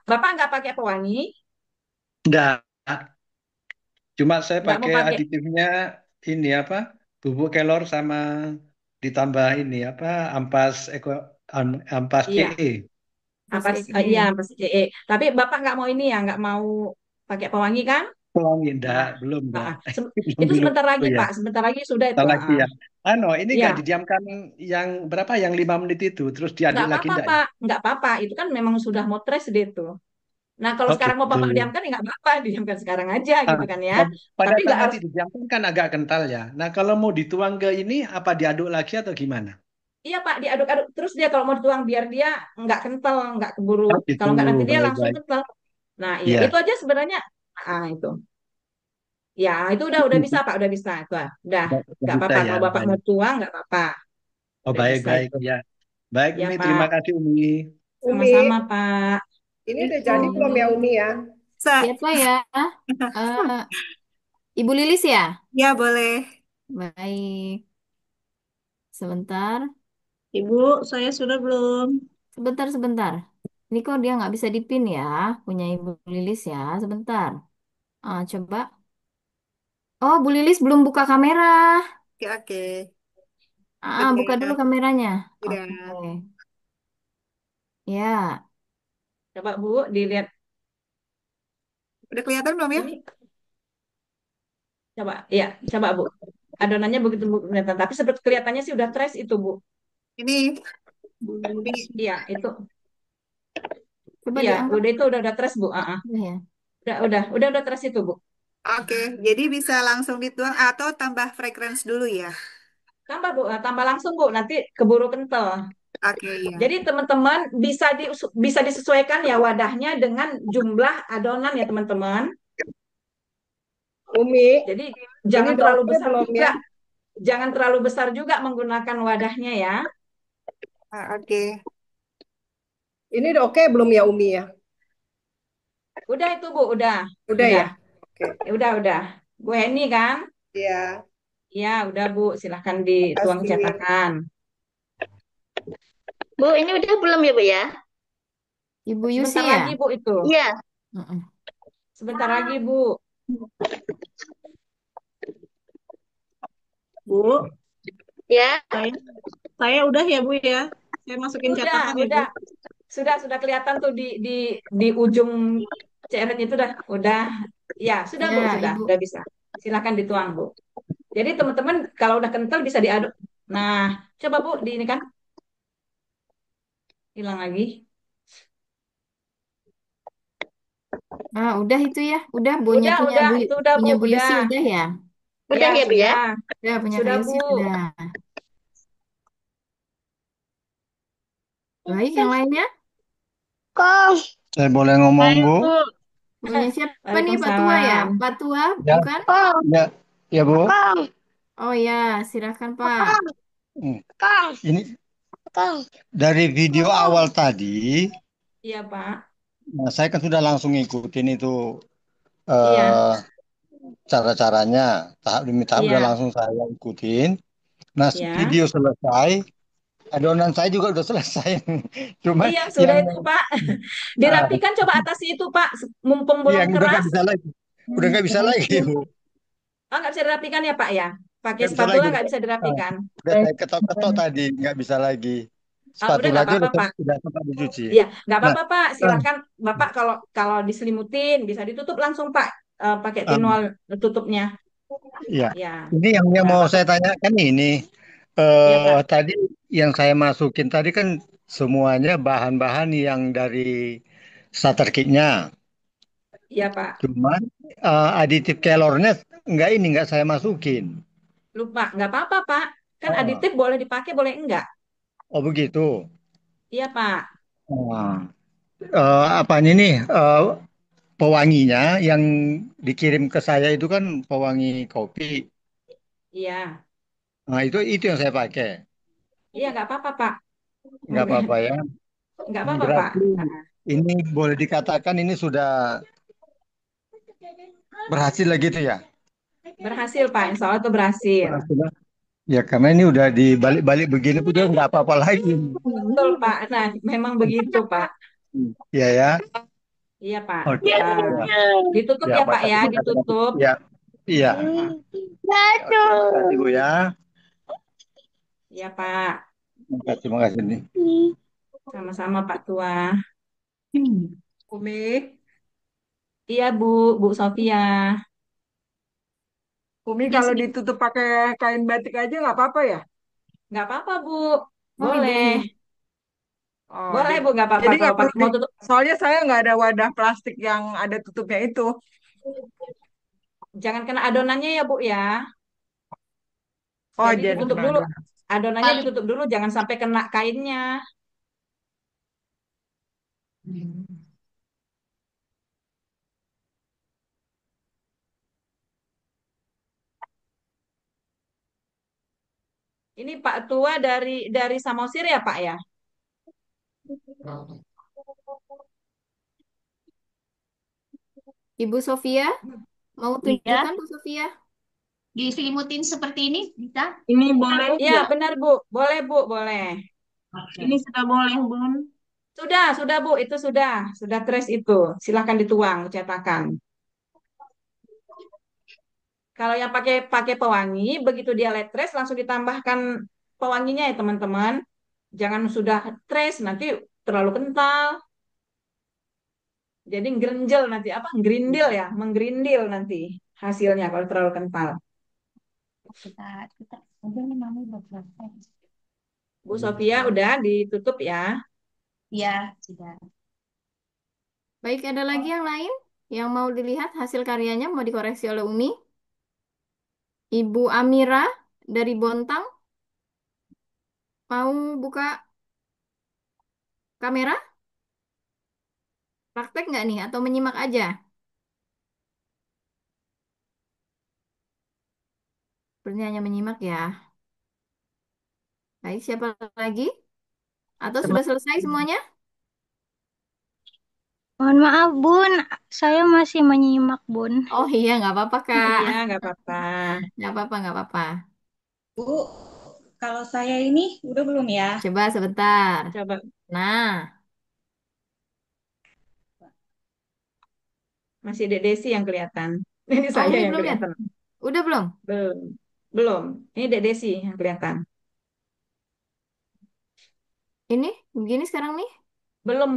Bapak nggak pakai pewangi, Enggak. Cuma saya nggak mau pakai pakai aditifnya ini apa? Bubuk kelor sama ditambah ini apa? Ampas ampas iya CE. Terus apa ini. iya pasti Tapi Bapak nggak mau ini ya, nggak mau pakai pewangi kan? Pewangi enggak, Nah, belum enggak. Sem- Belum itu dulu sebentar lagi ya. Pak, sebentar lagi sudah itu. Bentar lagi ya. Ini enggak Iya, didiamkan yang berapa? Yang 5 menit itu terus nggak diaduk lagi apa-apa enggak? Pak, nggak apa-apa. Itu kan memang sudah mau tres deh itu. Nah, kalau Oh sekarang mau gitu. Bapak diamkan ya nggak apa-apa, diamkan sekarang aja Ah, gitu kan ya. pada Tapi saat nggak nanti harus. didiamkan kan agak kental ya. Nah, kalau mau dituang ke ini, apa diaduk lagi atau gimana? Iya Pak, diaduk-aduk terus dia kalau mau dituang biar dia nggak kental, nggak keburu. Oh gitu, Kalau nggak nanti dia langsung baik-baik. kental. Nah, iya Iya, itu aja sebenarnya. Ah, itu. Ya, itu udah bisa Pak, udah bisa. Itu ah. Udah, udah nggak bisa apa-apa. ya, Kalau Bapak mau baik. tuang nggak apa-apa. Oh Udah bisa baik-baik, itu. ya. Baik, Ya Umi, terima Pak, kasih Umi. Umi, sama-sama Pak. ini udah Itu. jadi belum ya Umi ya? Siap lah ya. Eh, Ibu Lilis ya? Ya boleh. Baik. Sebentar. Ibu, saya sudah belum? Sebentar, sebentar. Ini kok dia nggak bisa dipin ya, punya Ibu Lilis ya. Sebentar. Coba. Oh, Bu Lilis belum buka kamera. Oke, oke. Buka dulu Udah, kameranya. Oke. udah. Ya. Coba Bu, dilihat Udah kelihatan belum ya? ini. Coba, ya, coba Bu. Adonannya begitu Bu, kelihatan. Tapi seperti kelihatannya sih udah trash itu Bu. Ini, Belum Umi. sih. Iya, itu. Coba Iya, diangkat udah trash Bu. ya. Udah trash itu Bu. Oke, jadi bisa langsung dituang atau tambah fragrance dulu ya? Tambah Bu, tambah langsung Bu. Nanti keburu kental. Oke, Jadi iya. teman-teman bisa disesuaikan ya wadahnya dengan jumlah adonan ya teman-teman. Umi, Jadi ini jangan udah terlalu oke besar belum ya? juga. Jangan terlalu besar juga menggunakan wadahnya ya. Oke. Ini udah oke belum ya Umi ya? Udah itu Bu, udah. Udah Udah. ya? Oke. Udah. Bu Heni kan? Ya, Ya, udah Bu, silahkan dituang kasih. cetakan. Bu, ini udah belum ya, Bu ya? Ibu Yusi Sebentar ya? lagi Bu itu. Iya. Mm-mm. Sebentar lagi Bu. Bu, Ya. saya udah ya, Bu ya. Saya masukin Udah, cetakan ya, Bu. udah. Sudah kelihatan tuh di ujung cairan itu udah. Ya, sudah Bu, Ya, Ibu. udah bisa. Silahkan dituang Bu. Jadi teman-teman kalau udah kental bisa diaduk. Nah, coba Bu, di ini kan hilang lagi. Udah itu ya. Udah punya punya Udah, Bu itu udah Bu, punya Bu Yusi udah. udah ya. Udah Ya, ya, Bu ya? sudah. Udah punya Kak Sudah Yusi Bu. udah. Baik, yang lainnya? Kong. Saya boleh ngomong, Baik, Bu? Bu. Punya siapa nih Pak Tua ya? Waalaikumsalam. Pak Tua, Ya, bukan? Kong. ya, ya, Bu. Kong. Oh ya, silakan Pak. Kong. Hmm. Kong. Ini Kong. dari video awal tadi, Iya, Pak. nah, saya kan sudah langsung ngikutin itu Iya, eh, cara-caranya. Tahap demi tahap udah iya, langsung saya ikutin. Nah, iya. video selesai, adonan saya juga udah selesai. Cuma Iya, sudah yang itu, Pak. ah, Dirapikan coba atasi itu, Pak. Mumpung belum yang udah nggak keras. bisa lagi, udah nggak bisa lagi, Bu. Oh, nggak bisa dirapikan ya, Pak, ya? Pakai Nggak bisa spatula lagi. nggak bisa Ah, dirapikan. udah saya ketok-ketok tadi, nggak bisa lagi. Udah Spatula nggak aja apa-apa, Pak. udah sempat dicuci. Ya, nggak Nah, apa-apa, Pak. ah, Silakan, Bapak kalau kalau diselimutin bisa ditutup langsung, Pak. Pakai ah, tinol tutupnya. ya, Ya, ini yang nggak mau apa-apa, saya Pak. tanyakan ini, Iya, Pak. tadi yang saya masukin tadi kan semuanya bahan-bahan yang dari starter kitnya. Iya, Pak. Cuman aditif kelornya nggak saya masukin. Lupa, nggak apa-apa, Pak. Kan Oh, aditif boleh dipakai, boleh enggak. oh begitu. Iya, Pak. Nah, apanya nih pewanginya yang dikirim ke saya itu kan pewangi kopi. Iya. Nah, itu yang saya pakai. Iya, nggak apa-apa, Pak. Nggak apa-apa ya. Nggak apa-apa, Pak. Berarti ini boleh dikatakan ini sudah berhasil lah gitu ya. Berhasil, Pak. Insya Allah itu berhasil. Berhasil lah. Ya karena ini udah dibalik-balik begini udah nggak apa-apa lagi. Betul, Pak. Nah, memang begitu, Pak. Iya ya. Iya, Pak. Oke. Ah, Ya, ditutup ya ya, Pak, ya. makasih. Ditutup. Ya, iya. Ah, Oke, makasih Bu ya. iya, Pak. Makasih nih. Sama-sama, Pak Tua. Umi, Iya, Bu. Bu Sofia. Umi Udah kalau sini. ditutup pakai kain batik aja nggak apa-apa ya? Nggak apa-apa, Bu. Oh, Ibu Boleh. Oh, Boleh di. Bu, nggak apa-apa Jadi kalau nggak perlu di. mau tutup. Soalnya saya nggak ada wadah plastik yang ada tutupnya itu. Jangan kena adonannya ya Bu ya. Oh, Jadi jadi ditutup kena dulu. adonan. Adonannya ditutup dulu, jangan sampai kena kainnya. Ini Pak Tua dari Samosir ya Pak ya? Ibu Sofia, mau Iya, tunjukkan Bu Sofia? diselimutin seperti ini bisa? Ini boleh Iya nggak? benar Bu, boleh Bu, boleh. Ini sudah boleh, Bun. Sudah Bu, itu sudah trace itu. Silahkan dituang, cetakan. Kalau yang pakai pakai pewangi, begitu dia let trace langsung ditambahkan pewanginya ya teman-teman. Jangan sudah trace nanti terlalu kental. Jadi ngerinjel nanti apa? Ngerindil ya, menggerindil nanti hasilnya kalau terlalu kental. Kita udah nih mami udah selesai. Bu Sofia udah ditutup ya. Iya, sudah. Baik, ada lagi yang lain yang mau dilihat hasil karyanya mau dikoreksi oleh Umi? Ibu Amira dari Bontang mau buka kamera? Praktek nggak nih atau menyimak aja? Sepertinya hanya menyimak ya. Baik, siapa lagi? Atau sudah selesai semuanya? Mohon maaf, Bun. Saya masih menyimak, Bun. Oh iya, nggak apa-apa, Kak. Iya, nggak apa-apa. Nggak apa-apa, nggak apa-apa. Bu, kalau saya ini udah belum ya? Coba sebentar. Coba Nah, masih Dek Desi yang kelihatan. Ini oh saya ini yang belum ya? kelihatan. Udah belum? Belum. Belum. Ini Dek Desi yang kelihatan. Ini begini sekarang nih?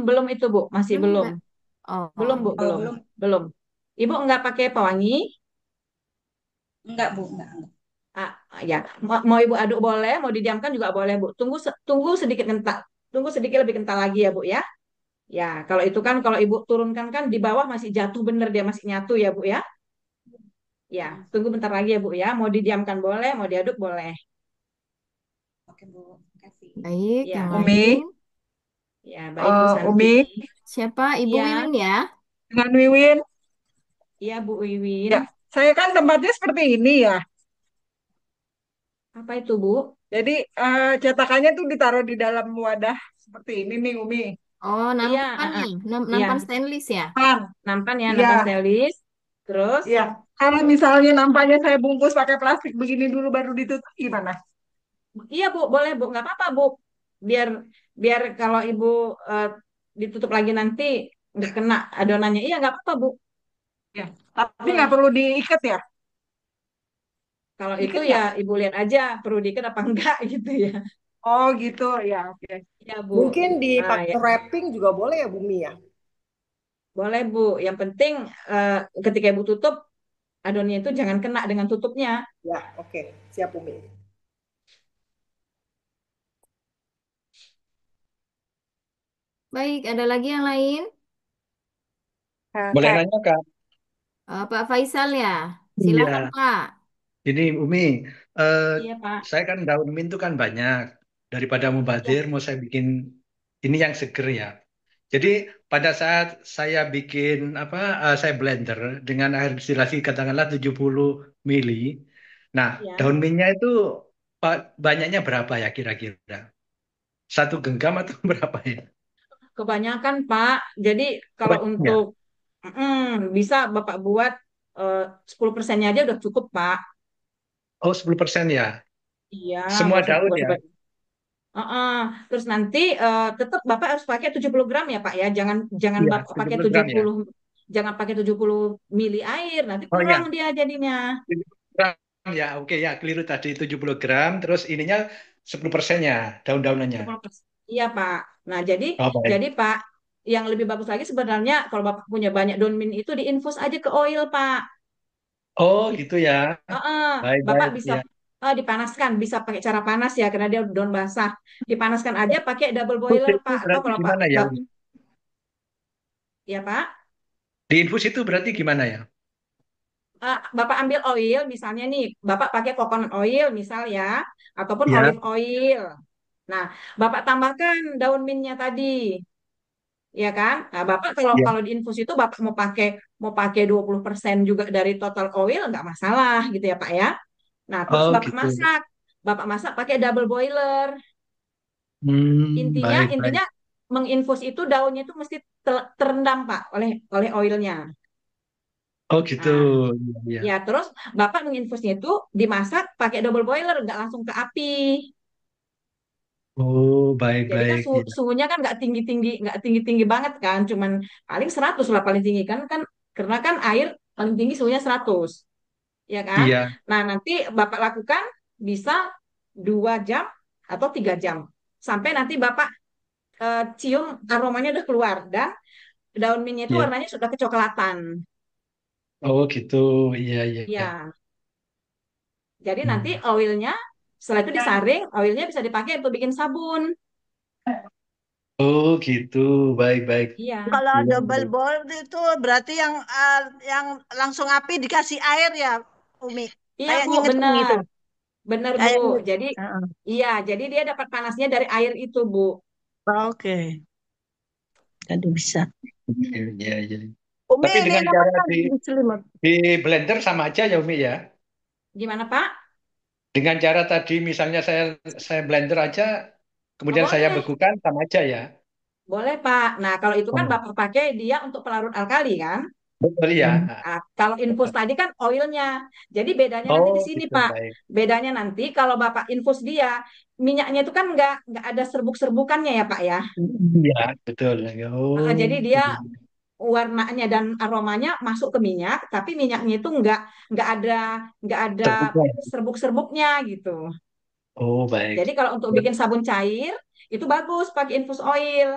Belum itu, Bu. Masih Belum belum. nggak? Oh, Belum, Bu. Oh, Belum. belum. Belum. Ibu nggak pakai pewangi? Enggak, Bu, enggak. Ah, ya. Mau Ibu aduk boleh, mau didiamkan juga boleh, Bu. Tunggu sedikit kental. Tunggu sedikit lebih kental lagi ya, Bu ya. Ya, kalau itu kan kalau Ibu turunkan kan di bawah masih jatuh bener dia masih nyatu ya, Bu ya. Ya, tunggu bentar lagi ya, Bu ya. Mau didiamkan boleh, mau diaduk boleh. Oke, Bu. Makasih. baik. Yang Ya, lain? Umi, ya baik Bu Santi. Umi Siapa? Ibu Iya, Wiwin ya? dengan Wiwin. iya Bu Wiwin. Ya, saya kan tempatnya seperti ini ya. Apa itu Bu? Jadi cetakannya tuh ditaruh di dalam wadah seperti ini nih, Umi. Oh, Iya, nampan ya? iya. Nampan stainless ya? Kan? Nampan ya, nampan Iya, stainless. Terus, iya. Kalau misalnya nampaknya saya bungkus pakai plastik begini dulu baru ditutup gimana? iya Bu, boleh Bu, nggak apa-apa Bu. Biar biar kalau Ibu eh, ditutup lagi nanti nggak kena adonannya. Iya nggak apa-apa Bu, Ya, tapi nggak boleh. perlu diikat ya? Kalau itu Diikat ya nggak? Ibu lihat aja perlu diikat apa enggak gitu ya. Oh gitu, ya oke. Iya Bu. Mungkin Nah dipakai ya wrapping juga boleh ya, Bumi ya? boleh Bu. Yang penting eh, ketika Ibu tutup adonannya itu jangan kena dengan tutupnya. Ya, oke. Siap, Bumi. Baik, ada lagi yang lain? Boleh Kak, nanya, Kak? Pak Faisal ya? Silakan Iya. Pak. Ini Umi, eh, Iya Pak. saya kan daun mint itu kan banyak. Daripada Iya. mubazir, mau saya bikin ini yang seger ya. Jadi pada saat saya bikin apa, saya blender dengan air distilasi katakanlah 70 mili. Nah, Ya. daun mintnya itu banyaknya berapa ya kira-kira? Satu genggam atau berapa ya? Kebanyakan Pak. Jadi kalau Kebanyakan ya? untuk bisa Bapak buat 10%-nya aja udah cukup Pak. Oh, 10% ya. Iya, Semua daun nggak usah ya? banyak. Heeh. Terus nanti tetap Bapak harus pakai 70 gram ya Pak ya. Jangan jangan Iya, Bapak pakai 70 tujuh gram ya. puluh jangan pakai 70 mili air, nanti Oh kurang ya, dia jadinya. 70 gram ya. Oke ya, keliru tadi 70 gram. Terus ininya 10%-nya, daun-daunannya. 10%. Iya Pak. Nah, jadi Oh, baik. jadi Pak, yang lebih bagus lagi sebenarnya kalau Bapak punya banyak daun mint itu diinfus aja ke oil Pak. Oh, gitu ya. Heeh. Baik, Bapak baik bisa ya. dipanaskan, bisa pakai cara panas ya, karena dia daun basah. Dipanaskan aja pakai double Infus boiler, itu Pak. Atau berarti kalau Pak, gimana ya, Umi? ya Pak, Di infus itu berarti gimana ya? Bapak ambil oil, misalnya nih, Bapak pakai coconut oil misal ya, ataupun Ya, olive oil. Nah, Bapak tambahkan daun mintnya tadi, ya kan? Nah, Bapak kalau ya. kalau di infus itu Bapak mau pakai 20% juga dari total oil nggak masalah gitu ya, Pak ya. Nah, terus Oh Bapak gitu. masak. Bapak masak pakai double boiler. Intinya Baik, baik. intinya menginfus itu daunnya itu mesti terendam, Pak, oleh oilnya. Oh gitu. Nah, Iya, ya terus Bapak menginfusnya itu dimasak pakai double boiler, nggak langsung ke api. oh, baik, Jadi kan baik. Iya, suhunya kan nggak tinggi tinggi banget kan, cuman paling 100 lah paling tinggi kan kan karena kan air paling tinggi suhunya 100, ya kan? iya. Nah, nanti Bapak lakukan bisa 2 jam atau 3 jam sampai nanti Bapak cium aromanya udah keluar dan daun mintnya itu Iya. warnanya sudah kecoklatan. Oh gitu. Iya, iya. Ya, jadi nanti Hmm. oilnya setelah itu disaring, oilnya bisa dipakai untuk bikin sabun. Oh gitu. Baik, baik. Iya, Kalau Iya, double baik. boil itu berarti yang langsung api dikasih air ya, Umi. iya Kayak Bu, nyengetin gitu. benar, benar Bu. Kayak Jadi, Heeh. iya, jadi dia dapat panasnya dari air itu Bu. Oke, jadi bisa. Iya, iya. Umi Tapi ini dengan cara namanya di diselimut. blender sama aja ya Umi ya. Gimana Pak? Dengan cara tadi misalnya saya blender aja, Oh, kemudian saya boleh, bekukan sama aja ya. boleh Pak. Nah, kalau itu kan Oh, Bapak pakai dia untuk pelarut alkali kan? betul ya. Nah, kalau infus tadi kan oilnya. Jadi bedanya nanti Oh di sini gitu, Pak. baik. Bedanya nanti kalau Bapak infus dia, minyaknya itu kan nggak ada serbuk-serbukannya ya Pak ya. Iya, betul. Oh, Jadi dia warnanya dan aromanya masuk ke minyak, tapi minyaknya itu nggak ada terbuka. serbuk-serbuknya gitu. Oh, baik. Jadi kalau untuk bikin sabun cair itu bagus pakai infus oil.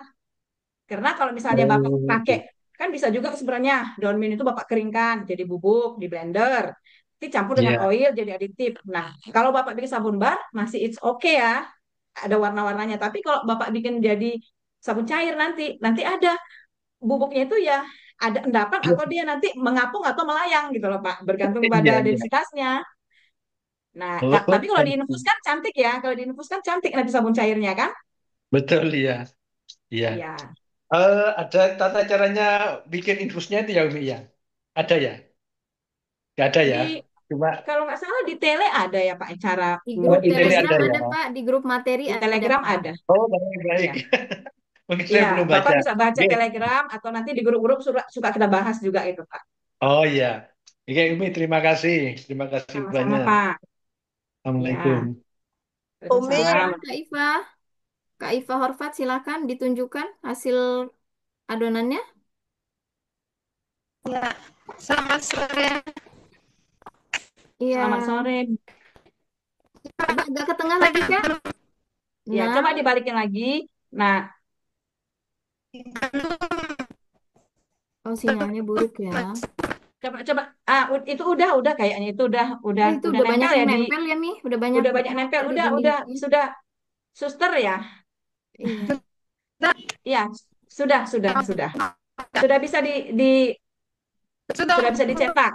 Karena kalau misalnya Bapak Oh, pakai kan bisa juga sebenarnya daun mint itu Bapak keringkan jadi bubuk di blender. Nanti campur dengan iya. oil jadi aditif. Nah, kalau Bapak bikin sabun bar masih it's okay ya. Ada warna-warnanya. Tapi kalau Bapak bikin jadi sabun cair nanti ada bubuknya itu ya ada endapan atau dia nanti mengapung atau melayang gitu loh Pak, bergantung pada Iya, iya. densitasnya. Nah, Oh, tapi kalau diinfuskan cantik ya, kalau diinfuskan cantik nanti sabun cairnya kan? betul ya. Iya. Iya. Ada tata caranya bikin infusnya itu ya Umi ya? Ada ya? Nggak ada ya? Di Cuma kalau nggak salah di tele ada ya Pak cara Di oh, grup buat di tele infusin. ada Telegram ya? ada Pak, di grup materi Di ada Telegram Pak. ada. Oh, baik, baik. Iya. Mungkin saya Iya, belum Bapak baca. bisa baca Oke. Telegram atau nanti di grup-grup suka, suka kita bahas juga itu Pak. Oh iya. Oke, Umi, terima kasih. Terima kasih Sama-sama banyak. Pak. Iya. Assalamualaikum. Umi, Waalaikumsalam. Silakan Kak Iva. Kak Iva Horvat, silakan ditunjukkan hasil adonannya. Ya, selamat sore. Iya, Selamat sore. coba agak ke tengah lagi Kak. Ya, Nah, coba dibalikin lagi. Nah, oh sinyalnya buruk ya. coba itu udah kayaknya itu udah udah Oh itu udah udah banyak nempel yang ya nempel ya nih, udah banyak udah banyak yang nempel nempel di udah dindingnya. sudah suster ya. Iya, Iya, sudah bisa di Sudah, sudah bisa dicetak.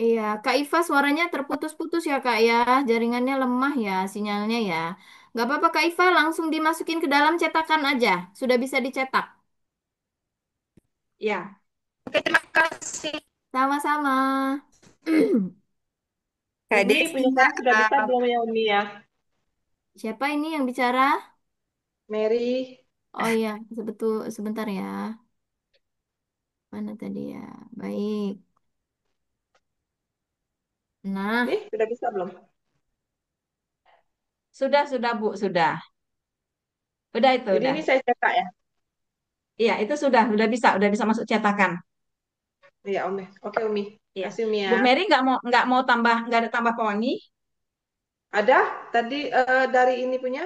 iya. Kak Iva suaranya terputus-putus ya Kak ya, jaringannya lemah ya sinyalnya ya. Gak apa-apa Kak Iva, langsung dimasukin ke dalam cetakan aja. Sudah bisa dicetak. Ya, terima kasih. Sama-sama. Kak Ini Desi, punya saya sudah bisa belum ya Umi ya? Siapa ini yang bicara? Mary. Oh iya, sebentar ya. Mana tadi ya? Baik. Nah, Nih, sudah bisa belum? sudah Bu, udah itu Jadi udah. ini saya cetak ya? Iya, itu sudah bisa masuk cetakan. Iya Umi. Oke Umi. Iya, Kasih Umi ya. Bu Mary nggak mau tambah nggak ada tambah pewangi? Ada tadi dari ini punya?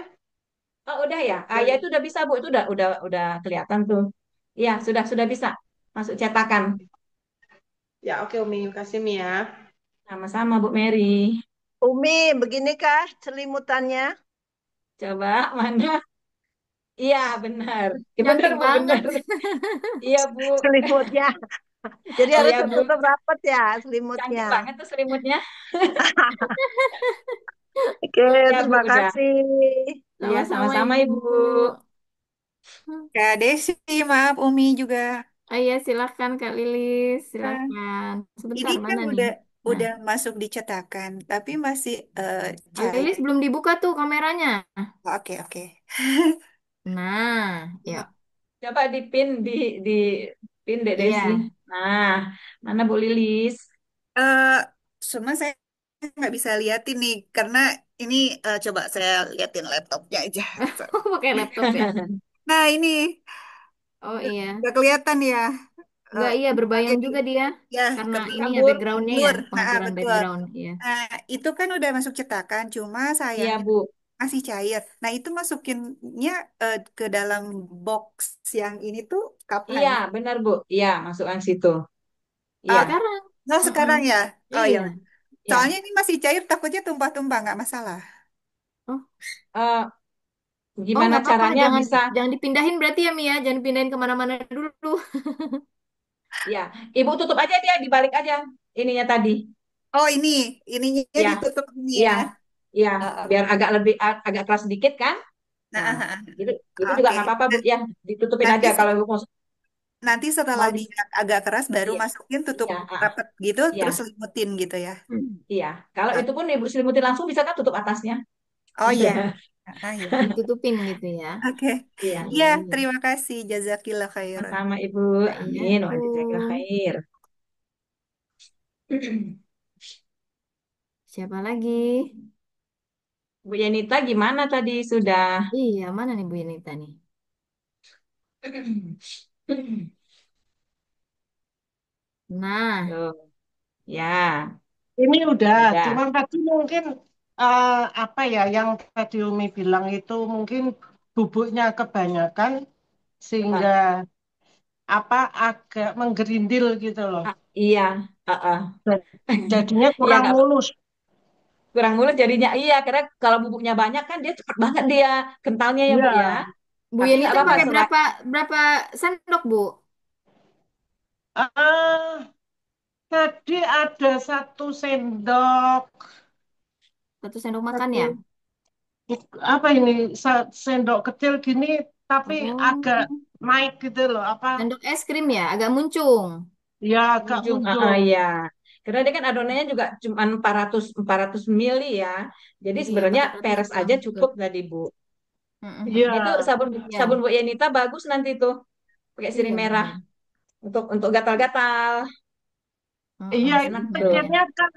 Oh udah ya, ya Dari itu udah bisa Bu, itu udah kelihatan tuh. Iya, sudah bisa masuk cetakan. Ya oke Umi. Kasih Umi ya. Sama-sama Bu Mary. Umi, beginikah selimutannya? Coba mana? Iya, benar. Ya, benar, Cantik Bu, banget. benar. Iya, Bu. Selimutnya. Jadi harus Iya, Bu. tertutup rapat ya selimutnya. Cantik banget tuh selimutnya. Oke, Iya, Bu, terima udah. kasih. Iya, Sama-sama sama-sama, Ibu. Ibu. Kak Desi, maaf Umi juga. Oh iya, silakan Kak Lilis, Eh, silakan. ini Sebentar, kan mana nih? udah Nah, udah masuk di cetakan, tapi masih Kak cair. Lilis belum dibuka tuh kameranya. Oke, oke. Nah, yuk. Coba di pin Dek Desi. Iya. Nah, mana Bu Lilis? Eh, Cuma saya nggak bisa liatin nih karena ini coba saya liatin laptopnya aja. Sorry. Pakai laptop ya. Nah ini Oh iya. nggak kelihatan ya. Enggak, iya Info-nya berbayang di juga dia. ya Karena ini ya Kabur. backgroundnya ya, blur. Nah, pengaturan betul. background. Iya. Nah, itu kan udah masuk cetakan, cuma Iya, sayangnya Bu. masih cair. Nah, itu masukinnya ke dalam box yang ini tuh kapan? Iya, benar, Bu. Iya, masukkan situ. Iya. Ah, Sekarang. oh Mm-mm. sekarang ya. Oh ya. Iya. Iya. Soalnya ini masih cair, takutnya tumpah-tumpah, nggak masalah. Oh, Eh, oh gimana nggak apa-apa. caranya Jangan bisa? jangan dipindahin berarti ya Mia. Jangan pindahin kemana-mana dulu. Ya, Ibu tutup aja dia, dibalik aja ininya tadi. Oh ininya Ya, ditutup ini iya, ya. iya. Oh, Biar agak lebih agak keras sedikit kan? nah, Nah, itu juga oke. nggak apa-apa, Bu. Ya, ditutupin Nanti aja kalau Ibu mau, nanti setelah mau di. dia agak keras baru Iya, masukin tutup iya, rapat gitu, terus iya, selimutin gitu ya. iya. Kalau Ah, itu pun Ibu selimutin langsung bisa kan tutup atasnya. oh iya. Ah, iya. Ditutupin gitu ya. Oke. Iya, Iya, Iya, iya. terima kasih. Jazakillah khairan. sama Ibu. Nah, iya, Amin. Wa Bu. jazakallahu khair. Siapa lagi? Bu Yenita gimana tadi sudah? Iya, mana nih Bu Yunita nih? Nah, Tuh, ya, Ini udah, udah. cuman tadi mungkin apa ya yang tadi Umi bilang itu mungkin bubuknya kebanyakan sehingga Ah, apa agak menggerindil gitu loh. iya, Dan jadinya iya kurang nggak mulus. kurang mulus jadinya. Iya, karena kalau bubuknya banyak kan dia cepet banget dia kentalnya ya Bu ya. Iya. Bu Tapi nggak Yunita apa-apa pakai setelah. berapa sendok, Bu? Ah, tadi ada 1 sendok, 1 sendok makan satu ya? apa ini sendok kecil gini, tapi agak Oh, naik gitu loh. Apa sendok es krim ya? Agak muncung. ya agak Ujung, muncul. iya. Karena dia kan adonannya juga cuma 400 mili ya. Jadi Iya, sebenarnya 400 peres gram aja betul. cukup tadi Bu. Iya. Itu sabun sabun Iya, Bu Yenita bagus nanti tuh pakai sirih iya merah benar. untuk gatal-gatal. Iya, itu Enak tuh. pikirnya kan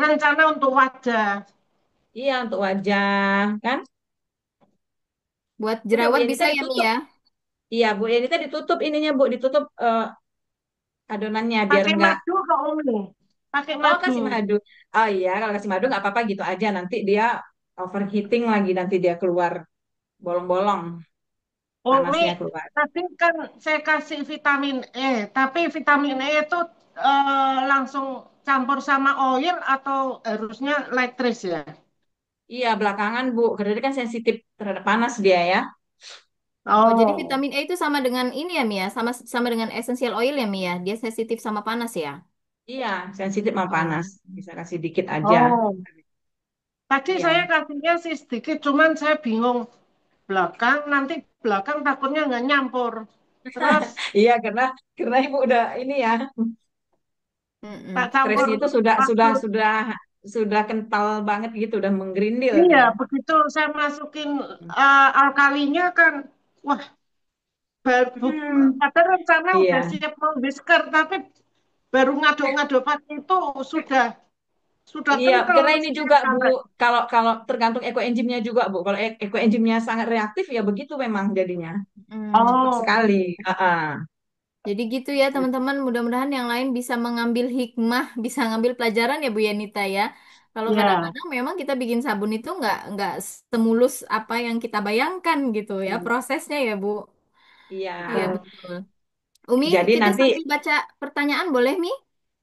rencana untuk wajah. Iya untuk wajah kan. Buat Udah Bu jerawat bisa Yenita ya, Mi ditutup. ya? Iya Bu Yenita ditutup ininya Bu, ditutup adonannya biar Pakai enggak. madu kok Umi. Pakai Oh madu. kasih madu. Oh iya kalau kasih madu nggak apa-apa gitu aja. Nanti dia overheating lagi nanti dia keluar bolong-bolong Umi, panasnya keluar. tadi kan saya kasih vitamin E, tapi vitamin E itu langsung campur sama oil atau harusnya light trace ya? Iya belakangan Bu, karena dia kan sensitif terhadap panas dia ya. Oh, jadi Oh, vitamin E itu sama dengan ini ya, Mi ya? Sama sama dengan essential oil ya, Mi ya? Dia sensitif sama panas ya? Iya sensitif sama panas. Oh. Bisa kasih dikit aja. oh. Tadi saya Iya. kasihnya sih sedikit, cuman saya bingung belakang, nanti belakang takutnya nggak nyampur. Terus Iya karena ibu udah ini ya tak Mm-mm. campur stresnya itu sudah waktu. sudah sudah sudah kental banget gitu, udah menggerindil Iya, dia. begitu saya masukin alkalinya kan, wah, Hmm, padahal rencana udah iya, siap mau whisker, tapi baru ngaduk-ngaduk pagi itu sudah iya. kental Karena ini mesinnya juga Bu, sampai. kalau kalau tergantung ekoenzimnya juga Bu. Kalau ekoenzimnya sangat reaktif ya begitu memang jadinya cepat Oh, sekali. Jadi gitu ya teman-teman, mudah-mudahan yang lain bisa mengambil hikmah, bisa ngambil pelajaran ya Bu Yanita ya. Kalau ya, kadang-kadang memang kita bikin sabun itu nggak semulus apa yang kita bayangkan gitu ya prosesnya ya Bu. Iya Iya. betul. Umi, Jadi kita nanti sambil baca pertanyaan boleh Mi?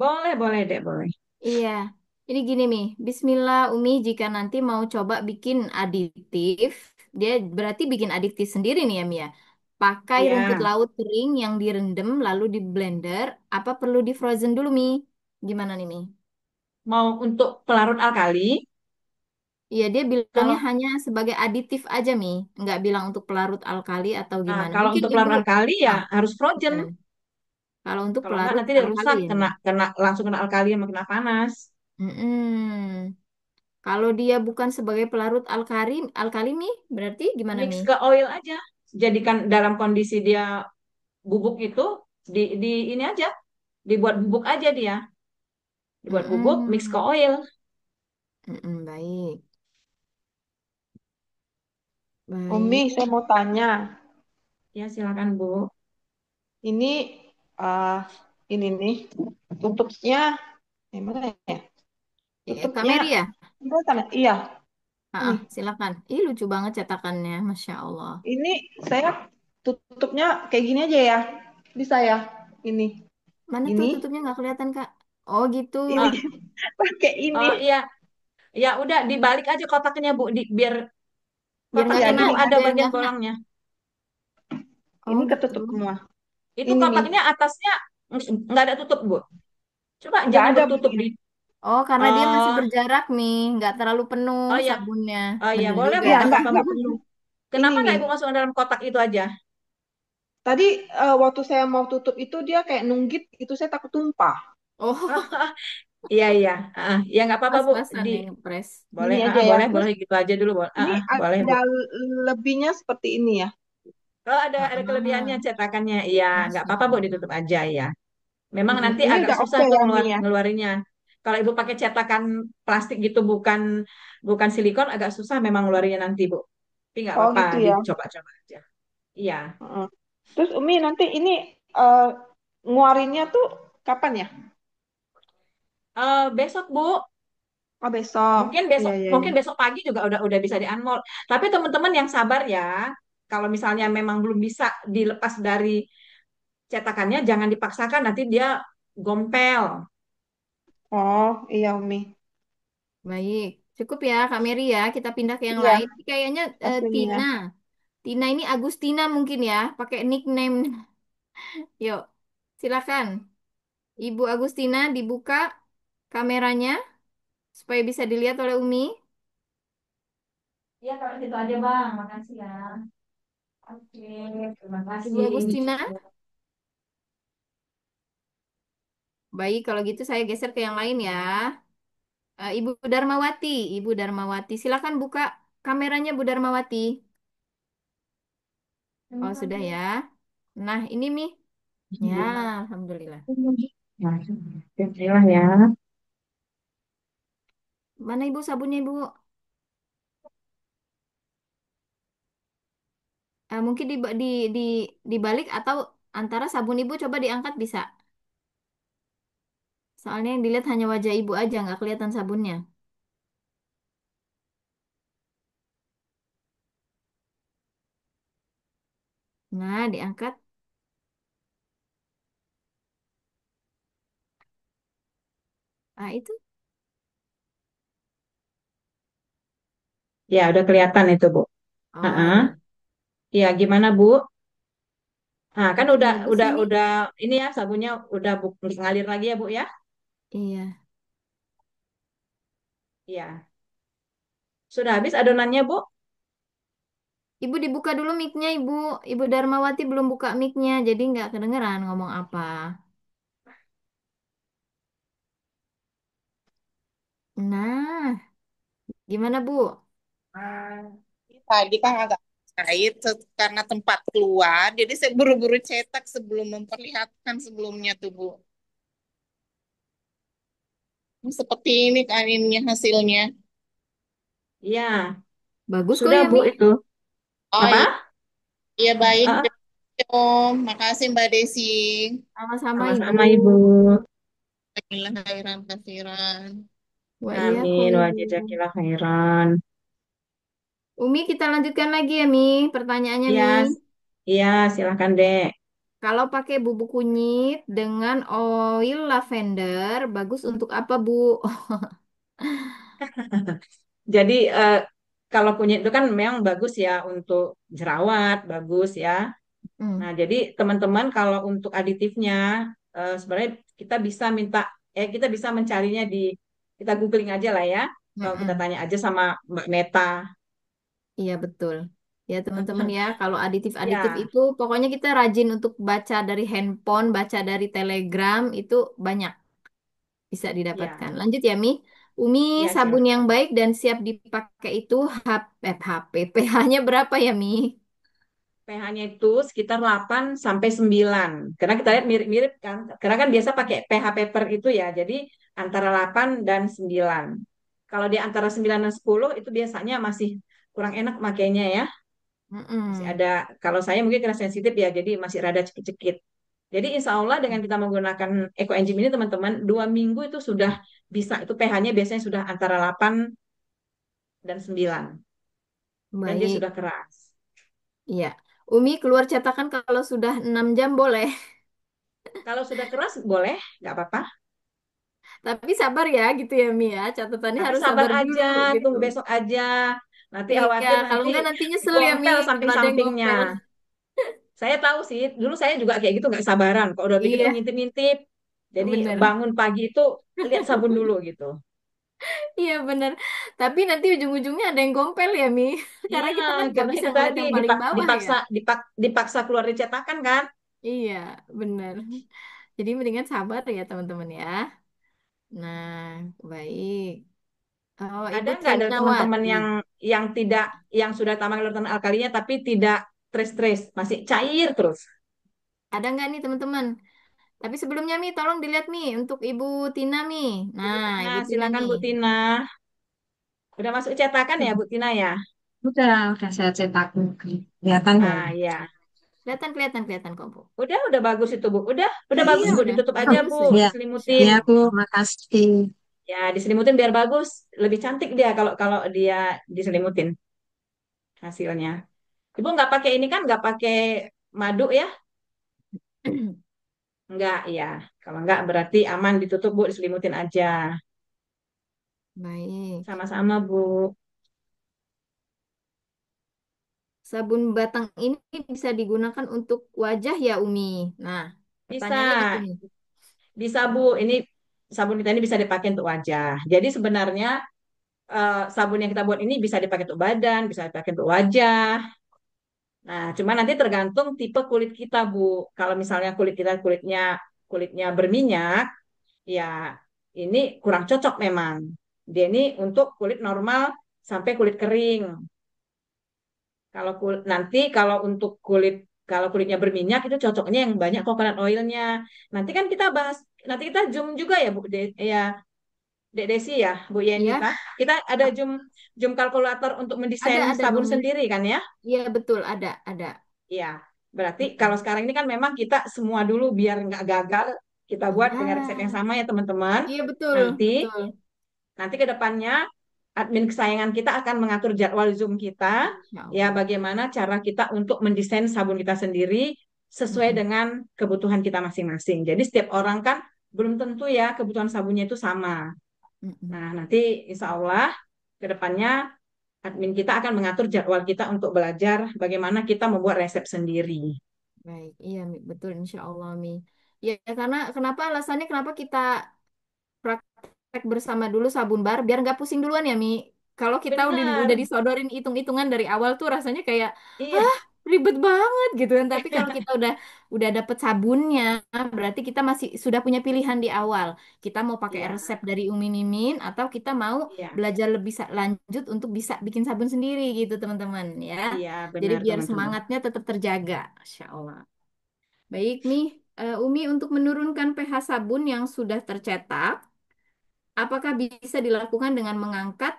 boleh boleh deh boleh. Iya. Ini gini nih, Bismillah Umi jika nanti mau coba bikin aditif, dia berarti bikin aditif sendiri nih ya Mia. Pakai rumput Iya, laut kering yang direndam lalu di blender, apa perlu di frozen dulu Mi? Gimana nih Mi? mau untuk pelarut alkali. Iya dia bilangnya Kalau hanya sebagai aditif aja Mi, nggak bilang untuk pelarut alkali atau nah, gimana. kalau Mungkin untuk Ibu pelarut alkali ya ah, harus frozen. gimana nih? Kalau untuk Kalau enggak pelarut nanti dia alkali rusak, ya Mi. kena kena langsung kena alkali sama kena panas. Mm-mm. Kalau dia bukan sebagai pelarut alkali Mi, berarti gimana Mix Mi? ke oil aja. Jadikan dalam kondisi dia bubuk itu di ini aja, dibuat bubuk aja dia. Dibuat bubuk, mix ke Mm-mm. oil. Mm-mm, baik, Umi, baik. saya mau tanya. Ya silakan Bu. Ini eh ini nih tutupnya gimana ya? Kak Tutupnya Mary ya? kelihatan ya? Iya, Ah, nih. silakan. Ih, lucu banget cetakannya, Masya Allah. Ini saya tutupnya kayak gini aja ya. Bisa ya? Ini. Mana tuh Ini. tutupnya nggak kelihatan, Kak? Oh, gitu. Ini Oh, pakai ini. oh iya, ya udah dibalik aja kotaknya Bu, biar Biar kotak nggak Ya ini kena, Bu gini kan. ada biar bagian nggak kena. bolongnya. Oh, Ini gitu. ketutup semua. Itu Ini nih. kotaknya atasnya nggak ada tutup Bu. Coba Nggak jangan ada bertutup bunyi. di. Oh, karena dia masih Oh, berjarak, Mi. Nggak terlalu penuh oh ya, sabunnya. oh ya Bener boleh juga. Bu, Iya, nggak apa-apa Bu. enggak penuh. Ini Kenapa nggak nih. Ibu masukkan dalam kotak itu aja? Tadi waktu saya mau tutup itu dia kayak nunggit itu saya takut tumpah. Oh, Iya iya, ya nggak apa-apa Bu. pas-pasan Di yang ngepres. boleh, Gini aja ya. boleh Terus boleh gitu aja dulu, boleh, ini boleh Bu. ada lebihnya seperti ini ya. Kalau ada kelebihannya Ah, cetakannya, iya nggak Masya apa-apa Bu, Allah. ditutup aja ya. Memang nanti Ini agak udah susah oke tuh ya Mi ya. ngeluarinnya. Kalau Ibu pakai cetakan plastik gitu, bukan bukan silikon, agak susah memang ngeluarinnya nanti Bu. Tapi nggak Oh apa-apa, gitu ya. dicoba-coba aja. Iya. Heeh. Terus Umi nanti ini eh, nguarinnya tuh kapan ya? Besok Bu, Oh besok. mungkin besok Iya iya iya. mungkin besok pagi juga udah bisa di unmold. Tapi teman-teman yang sabar ya. Kalau misalnya memang belum bisa dilepas dari cetakannya, jangan dipaksakan nanti dia gompel. Oh iya Umi. Baik. Cukup ya, Kak Mary ya. Kita pindah ke yang Iya lain. Ini kayaknya pastinya. Tina. Tina ini Agustina mungkin ya. Pakai nickname. Yuk, silakan. Ibu Agustina dibuka kameranya supaya bisa dilihat oleh Umi. Iya, kalau gitu aja Bang. Makasih ya. Oke, terima Ibu kasih. Agustina. Baik, kalau gitu saya geser ke yang lain ya. Ibu Darmawati. Ibu Darmawati. Silakan buka kameranya Bu Darmawati. Oh, sudah ya. Nah, ini Mi. Ya, Alhamdulillah. Ya, alhamdulillah ya. Mana Ibu sabunnya Ibu? Mungkin di dibalik atau antara sabun Ibu coba diangkat bisa. Soalnya yang dilihat hanya wajah Ibu aja, nggak kelihatan sabunnya. Nah, diangkat. Ah, itu. Ya, udah kelihatan itu, Bu. Oh, Heeh. baik. Ya, gimana, Bu? Nah, kan Oke, bagus ini. udah ini ya sabunnya udah ngalir lagi ya, Bu ya? Iya. Iya. Sudah habis adonannya, Bu? Ibu dibuka dulu mic-nya, Ibu. Ibu Darmawati belum buka mic-nya, jadi nggak kedengeran ngomong apa. Nah, gimana, Bu? Tadi kan agak cair karena tempat keluar, jadi saya buru-buru cetak sebelum memperlihatkan sebelumnya tuh Bu. Seperti ini kan ininya hasilnya. Iya. Bagus kok Sudah, ya, Bu, Mi. itu. Oh Apa? iya, iya baik. Heeh. Om, makasih Mbak Desi. Sama-sama, Ibu. Sama-sama, Ibu. Bismillahirrahmanirrahim kasiran. Wa iyyakum, Amin. Wa Ibu. jazakillah khairan. Umi, kita lanjutkan lagi ya, Mi. Pertanyaannya, Iya, Mi. iya, silahkan, Dek. Kalau pakai bubuk kunyit dengan oil lavender, bagus untuk apa, Bu? Jadi kalau kunyit itu kan memang bagus ya untuk jerawat, bagus ya. Hmm. Nah, jadi teman-teman kalau untuk aditifnya sebenarnya kita bisa minta kita bisa mencarinya di kita googling aja lah ya. Kalau kita Mm-mm. tanya aja sama Mbak Neta. Iya betul. Ya teman-teman ya, kalau aditif-aditif Ya, itu pokoknya kita rajin untuk baca dari handphone, baca dari Telegram, itu banyak bisa didapatkan. ya, Lanjut ya Mi. Umi, ya sabun yang silahkan. baik dan siap dipakai itu pH-nya berapa ya Mi? pH-nya itu sekitar 8 sampai 9. Karena kita lihat mirip-mirip kan. Karena kan biasa pakai pH paper itu ya. Jadi antara 8 dan 9. Kalau di antara 9 dan 10 itu biasanya masih kurang enak makainya ya. Masih Mm-mm. ada, kalau saya mungkin kena sensitif ya, jadi masih rada cekit-cekit. Jadi insya Allah dengan kita menggunakan Eco Enzym ini teman-teman, 2 minggu itu sudah bisa. Itu pH-nya biasanya sudah antara 8 dan 9. Dan dia Baik, sudah keras. iya. Umi keluar cetakan kalau sudah 6 jam boleh. Kalau sudah keras boleh, nggak apa-apa. Tapi sabar ya gitu ya Mi ya. Catatannya Tapi harus sabar sabar dulu aja, gitu. tunggu besok aja. Nanti Iya, khawatir kalau nanti enggak nanti nyesel ya Mi dikompel kalau ada yang samping-sampingnya. ngopel. Saya tahu sih, dulu saya juga kayak gitu nggak sabaran. Kok udah begitu Iya, ngintip-ngintip. Jadi bener. bangun pagi itu lihat sabun dulu gitu. Iya bener. Tapi nanti ujung-ujungnya ada yang gompel ya Mi. Iya, Karena kita kan nggak karena bisa itu ngeliat tadi yang paling bawah ya. dipaksa keluar dari cetakan kan. Iya, bener. Jadi mendingan sabar ya teman-teman ya. Nah, baik. Oh, Ada Ibu nggak dari teman-teman Trinawati. yang tidak yang sudah tambah larutan alkalinya tapi tidak trace-trace, masih cair terus? Ada nggak nih teman-teman? Tapi sebelumnya Mi, tolong dilihat Mi untuk Ibu Tina Mi. Ibu Nah, Tina, Ibu Tina silakan nih. Bu Tina. Udah masuk cetakan ya Bu Tina ya? Udah saya cetak. Kelihatan ya. Ah ya, Kelihatan, kelihatan, kelihatan kok Bu. udah bagus itu Bu. Udah Oh iya, bagus Bu, udah. ditutup aja Bagus Bu, ini. Ya, Insya diselimutin. ya Allah. Bu, makasih. Ya, diselimutin biar bagus, lebih cantik dia kalau kalau dia diselimutin hasilnya. Ibu nggak pakai ini kan, nggak pakai madu ya? Nggak ya. Kalau nggak berarti aman ditutup Bu, diselimutin aja. Baik. Sama-sama Bu. Sabun batang ini bisa digunakan untuk wajah ya Umi. Nah, Bisa, pertanyaannya gitu nih. bisa Bu. Ini sabun kita ini bisa dipakai untuk wajah. Jadi sebenarnya sabun yang kita buat ini bisa dipakai untuk badan, bisa dipakai untuk wajah. Nah, cuma nanti tergantung tipe kulit kita, Bu. Kalau misalnya kulit kita kulitnya berminyak, ya ini kurang cocok memang. Dia ini untuk kulit normal sampai kulit kering. Nanti kalau untuk kalau kulitnya berminyak itu cocoknya yang banyak coconut oilnya. Nanti kan kita bahas, nanti kita zoom juga ya Bu, ya Dek Desi ya, Bu Yenita. Ya, Kita ada zoom zoom kalkulator untuk mendesain ada sabun dong Mi. sendiri kan ya? Iya betul, ada. Iya. Berarti kalau Mm-mm. sekarang ini kan memang kita semua dulu biar nggak gagal, kita buat dengan resep yang Iya, sama ya teman-teman. iya betul, Nanti betul. Nanti ke depannya admin kesayangan kita akan mengatur jadwal Zoom kita, Insya ya Allah. bagaimana cara kita untuk mendesain sabun kita sendiri sesuai Mm-mm. dengan kebutuhan kita masing-masing. Jadi setiap orang kan belum tentu ya kebutuhan sabunnya itu sama. Mm-mm. Nah, nanti insya Allah ke depannya admin kita akan mengatur jadwal kita untuk belajar bagaimana kita membuat resep sendiri. Baik, iya Mi, betul Insya Allah Mi. Ya karena kenapa alasannya kenapa kita praktek bersama dulu sabun bar biar nggak pusing duluan ya Mi. Kalau kita udah Benar, disodorin hitung-hitungan dari awal tuh rasanya kayak iya, ribet banget gitu kan. Tapi kalau kita udah dapet sabunnya, berarti kita masih sudah punya pilihan di awal. Kita mau pakai iya, resep dari Umi Mimin atau kita mau iya, belajar lebih lanjut untuk bisa bikin sabun sendiri gitu teman-teman ya. iya, Jadi benar biar teman-teman. semangatnya tetap terjaga, Masya Allah. Baik nih, Umi untuk menurunkan pH sabun yang sudah tercetak. Apakah bisa dilakukan dengan mengangkat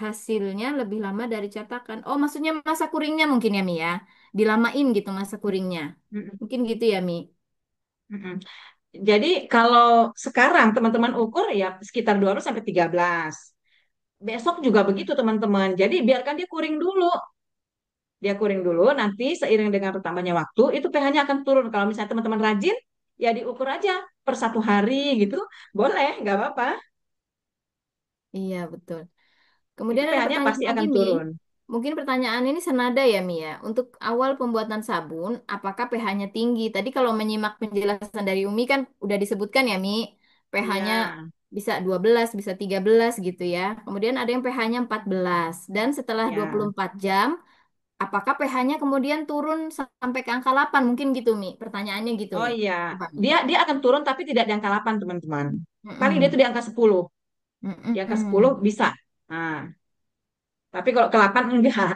hasilnya lebih lama dari cetakan? Oh, maksudnya masa kuringnya mungkin ya, Mi ya? Dilamain gitu masa kuringnya. Mm-mm, Mungkin gitu ya, Mi. mm-mm. Jadi kalau sekarang teman-teman ukur ya sekitar 12 sampai 13. Besok juga begitu teman-teman. Jadi biarkan dia kuring dulu. Dia kuring dulu, nanti seiring dengan bertambahnya waktu, itu pH-nya akan turun. Kalau misalnya teman-teman rajin, ya diukur aja per 1 hari gitu. Boleh, nggak apa-apa. Iya, betul. Itu Kemudian ada pH-nya pertanyaan pasti lagi, akan Mi. turun. Mungkin pertanyaan ini senada ya, Mi ya. Untuk awal pembuatan sabun, apakah pH-nya tinggi? Tadi kalau menyimak penjelasan dari Umi kan udah disebutkan ya, Mi. pH-nya Iya, bisa 12, bisa 13 gitu ya. Kemudian ada yang pH-nya 14. Dan setelah ya. 24 jam, apakah pH-nya kemudian turun sampai ke angka 8? Mungkin gitu, Mi. Pertanyaannya gitu, Oh Mi. iya, Coba, Mi. dia akan turun tapi tidak di angka 8, teman-teman. Paling dia Mm-mm. itu di angka 10. Di angka 10 Mm-mm. bisa. Nah, tapi kalau ke 8 enggak.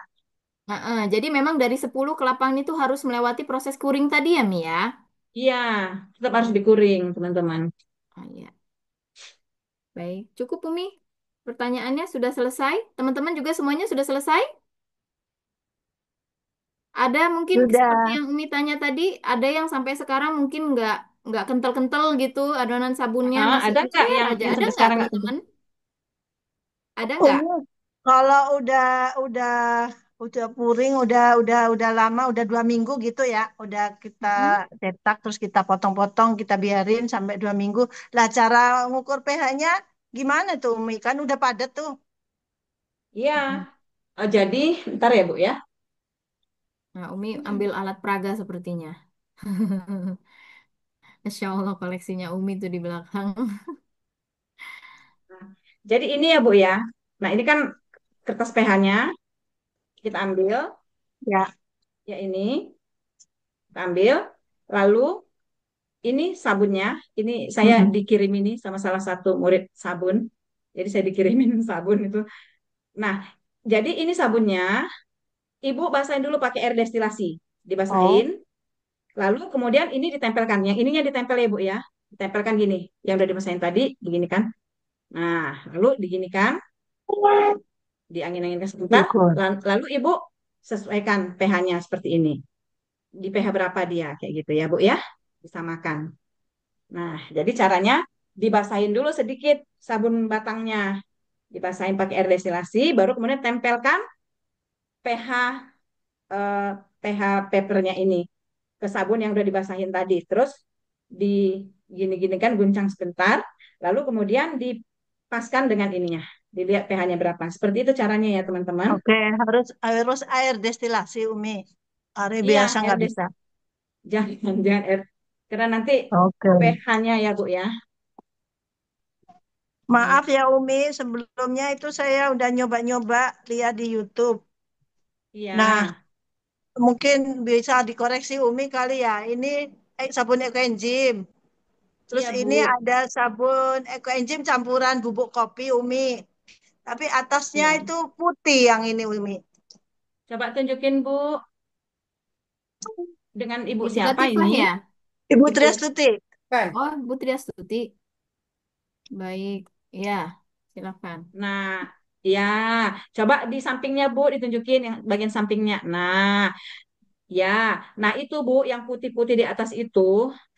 Heeh, jadi memang dari 10 ke 8 itu harus melewati proses kuring tadi ya, Mi ya? Iya, tetap harus Hmm. dikuring, teman-teman. Oh, iya. Baik, cukup Umi. Pertanyaannya sudah selesai. Teman-teman juga semuanya sudah selesai? Ada mungkin seperti Sudah. yang Umi tanya tadi, ada yang sampai sekarang mungkin nggak kental-kental gitu, adonan sabunnya Ah, masih ada nggak encer yang aja. Ada sampai nggak sekarang nggak kenal? teman-teman? Ada nggak? Umi, kalau udah puring, udah lama, udah 2 minggu gitu ya, udah kita Mm-mm. cetak terus kita potong-potong, kita biarin sampai 2 minggu. Lah cara ngukur pH-nya gimana tuh Umi? Kan udah padat tuh. Iya. Mm-mm. Oh, jadi, ntar ya Bu ya. Nah, Umi ambil alat peraga sepertinya. Masya Allah koleksinya Umi tuh di belakang. Nah, jadi ini ya Bu ya. Nah, ini kan kertas pH-nya kita ambil, Ya. ya ini, kita ambil. Lalu ini sabunnya, ini saya Mm-mm. dikirim ini sama salah satu murid sabun. Jadi saya dikirimin sabun itu. Nah, jadi ini sabunnya, Ibu basahin dulu pakai air destilasi. Dibasahin, Oh, lalu kemudian ini ditempelkan. Yang ininya ditempel ya Bu ya. Ditempelkan gini. Yang udah dibasahin tadi, begini kan. Nah, lalu diginikan, diangin-anginkan sebentar. syukur. Lalu Ibu sesuaikan pH-nya seperti ini. Di pH berapa dia, kayak gitu ya Bu ya. Disamakan. Nah, jadi caranya dibasahin dulu sedikit sabun batangnya. Dibasahin pakai air destilasi, baru kemudian tempelkan pH eh, pH papernya ini ke sabun yang udah dibasahin tadi. Terus di gini-gini kan guncang sebentar, lalu kemudian dipaskan dengan ininya. Dilihat pH-nya berapa. Seperti itu caranya ya, teman-teman. Oke, harus harus air destilasi Umi. Air Iya, biasa air nggak des bisa. jangan air karena nanti Oke. pH-nya ya, Bu ya. Maaf Baik. ya Umi, sebelumnya itu saya udah nyoba-nyoba lihat di YouTube. Nah, Iya, mungkin bisa dikoreksi Umi kali ya. Ini sabun ekoenzim. Terus iya, ini Bu. ada sabun ekoenzim campuran bubuk kopi Umi. Tapi atasnya Iya. itu putih yang ini Umi. Coba tunjukin, Bu, dengan Ibu Ibu siapa Latifah ini? ya? Ibu Ibu Triastuti. Kan? Oh, Bu Triastuti. Baik. Ya, silakan. Nah, ya, coba di sampingnya Bu ditunjukin yang bagian sampingnya. Nah, ya, nah itu Bu yang putih-putih di atas itu,